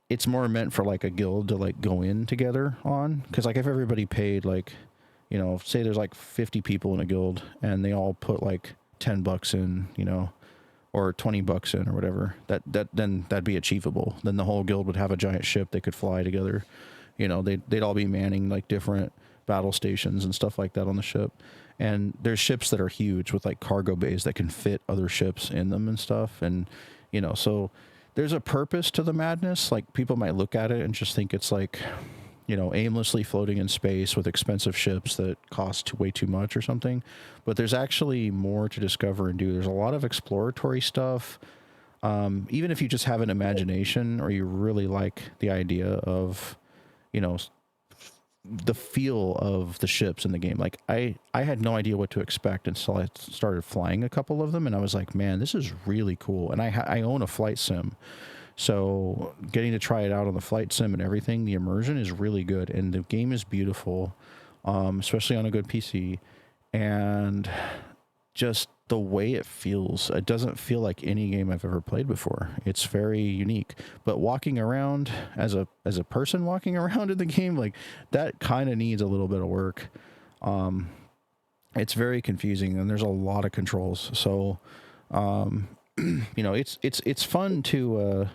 it's more meant for like a guild to like go in together on. Because like if everybody paid like, say there's like 50 people in a guild and they all put like $10 in, or $20 in or whatever, then that'd be achievable. Then the whole guild would have a giant ship they could fly together. They'd all be manning like different battle stations and stuff like that on the ship. And there's ships that are huge with like cargo bays that can fit other ships in them and stuff. And, so there's a purpose to the madness. Like people might look at it and just think it's like, aimlessly floating in space with expensive ships that cost way too much or something. But there's actually more to discover and do. There's a lot of exploratory stuff. Even if you just have an imagination or you really like the idea of, the feel of the ships in the game. Like I had no idea what to expect until I started flying a couple of them, and I was like, man, this is really cool. And I own a flight sim, so getting to try it out on the flight sim and everything, the immersion is really good, and the game is beautiful, especially on a good PC, and just the way it feels, it doesn't feel like any game I've ever played before. It's very unique. But walking around as a person walking around in the game, like that kind of needs a little bit of work. It's very confusing and there's a lot of controls. So it's fun to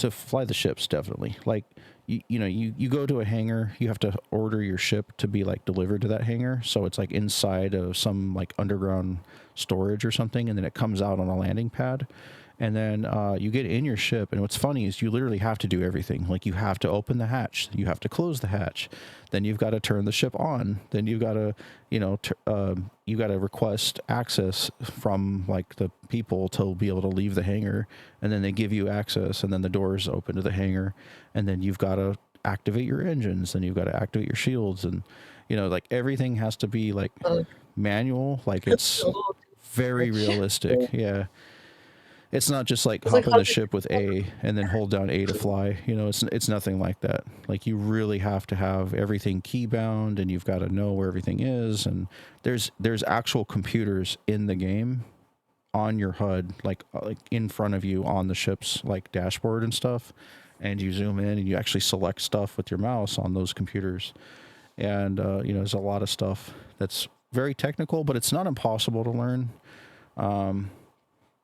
fly the ships, definitely. Like you go to a hangar, you have to order your ship to be like delivered to that hangar. So it's like inside of some like underground storage or something, and then it comes out on a landing pad, and then you get in your ship, and what's funny is you literally have to do everything. Like you have to open the hatch, you have to close the hatch, then you've got to turn the ship on, then you've got to you got to request access from like the people to be able to leave the hangar, and then they give you access, and then the doors open to the hangar, and then you've got to activate your engines, and you've got to activate your shields, and like everything has to be like manual. Like it's very realistic. Yeah, it's not just like hop in the ship with A and then hold down A to fly. It's nothing like that. Like you really have to have everything key bound, and you've got to know where everything is. And there's actual computers in the game on your HUD, like in front of you on the ship's like dashboard and stuff. And you zoom in and you actually select stuff with your mouse on those computers. And there's a lot of stuff that's very technical, but it's not impossible to learn.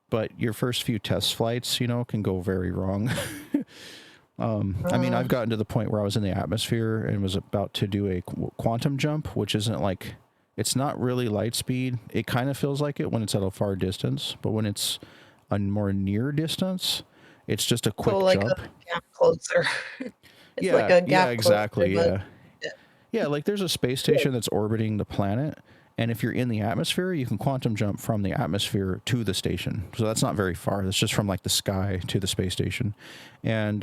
But your first few test flights, can go very wrong. I mean, I've gotten to the point where I was in the atmosphere and was about to do a quantum jump, which isn't like, it's not really light speed. It kind of feels like it when it's at a far distance, but when it's a more near distance, it's just a quick jump. A gap closer. It's like a gap. Yeah, exactly. Closer, yeah, like there's a space station that's orbiting the planet, and if you're in the atmosphere, you can quantum jump from the atmosphere to the station. So that's not very far. That's just from like the sky to the space station. And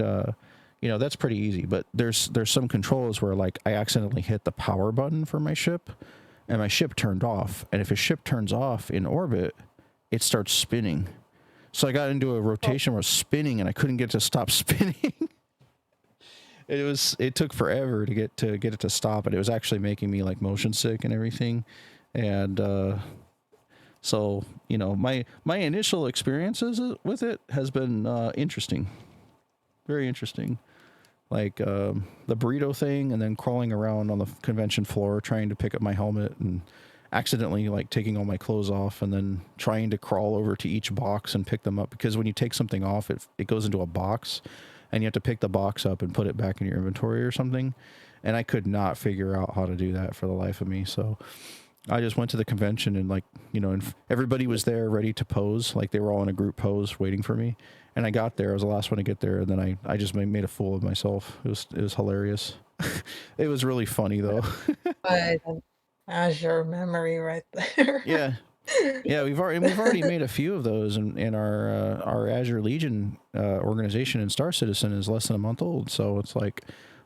that's pretty easy. But there's some controls where like I accidentally hit the power button for my ship, and my ship turned off. And if a ship turns off in orbit, it starts spinning. So I got into a rotation where I was spinning, and I couldn't get it to stop spinning. It took forever to get it to stop, and it was actually making me like motion sick and everything. And so my initial experiences with it has been interesting, very interesting. Like the burrito thing, and then crawling around on the convention floor trying to pick up my helmet and accidentally like taking all my clothes off, and then trying to crawl over to each box and pick them up, because when you take something off, it goes into a box. and you have to pick the box up and put it back in your inventory or something. And I could not figure out how to do that for the life of me. So I just went to the convention and and everybody was there ready to pose. Like they were all in a group pose waiting for me. And I got there. I was the last one to get there. And then I just made a fool of myself. It was hilarious. It was really funny though. But Azure memory right there. Yeah. Yeah, we've already made a few of those, in our Azure Legion organization, and Star Citizen is less than a month old, so it's like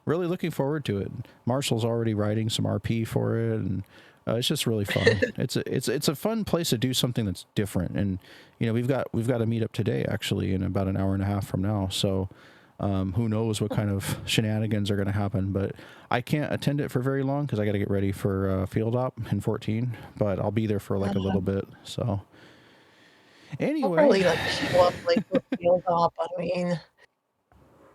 really looking forward to it. Marshall's already writing some RP for it, and it's just really fun. It's a fun place to do something that's different, and we've got a meetup today actually in about an hour and a half from now, so. Who knows what kind of shenanigans are going to happen, but I can't attend it for very long because I got to get ready for Field Op in 14, but I'll be there for like a little bit. So anyway, I'll probably like show up like with Field Op. I mean,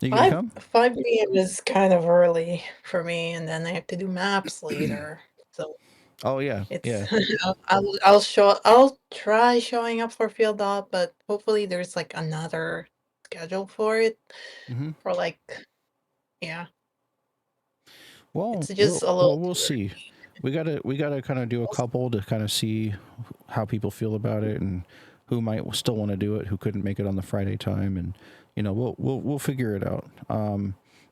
you gonna come? 5 p.m. is kind of early for me, and then I have to do maps later. So Oh yeah, it's yeah. I'll try showing up for Field Op, but hopefully there's like another schedule for it. Mm-hmm. For like, yeah. Well, It's just a little we'll too see. early. We gotta kind of do a couple to kind of see how people feel about it and who might still want to do it, who couldn't make it on the Friday time, and we'll figure it out.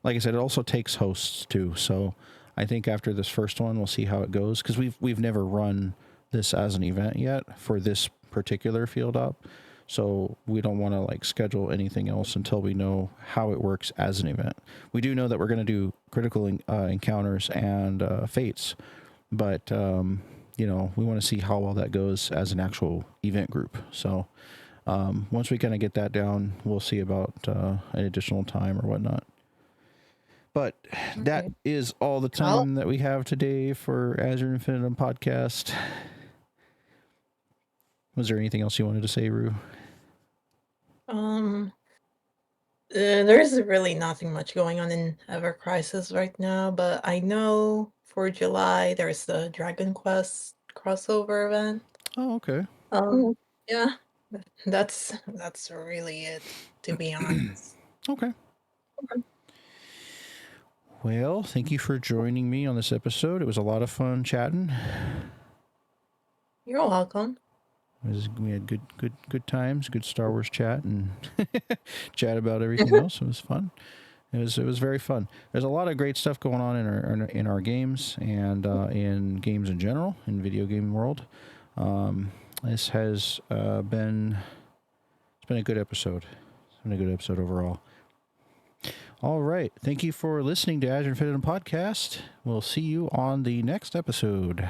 Like I said, it also takes hosts too, so I think after this first one, we'll see how it goes because we've never run this as an event yet for this particular Field Op. So we don't want to like schedule anything else until we know how it works as an event. We do know that we're going to do critical encounters and fates, but we want to see how well that goes as an actual event group. So once we kind of get that down, we'll see about an additional time or whatnot. But that is all the time that we have today for Azure Infinitum podcast. Was there anything else you wanted to say, Rue? There's really nothing much going on in Ever Crisis right now, but I know for July there's the Dragon Quest crossover event. Oh, okay. Yeah, that's really it, to be honest. Okay. Well, thank you for joining me on this episode. It was a lot of fun chatting. You're welcome. We had good times, good Star Wars chat, and chat about everything else. It was fun. It was very fun. There's a lot of great stuff going on in our games and in games in general, in video game world. This has been a good episode. It's been a good episode overall. All right. Thank you for listening to Azure Infinitum Podcast. We'll see you on the next episode.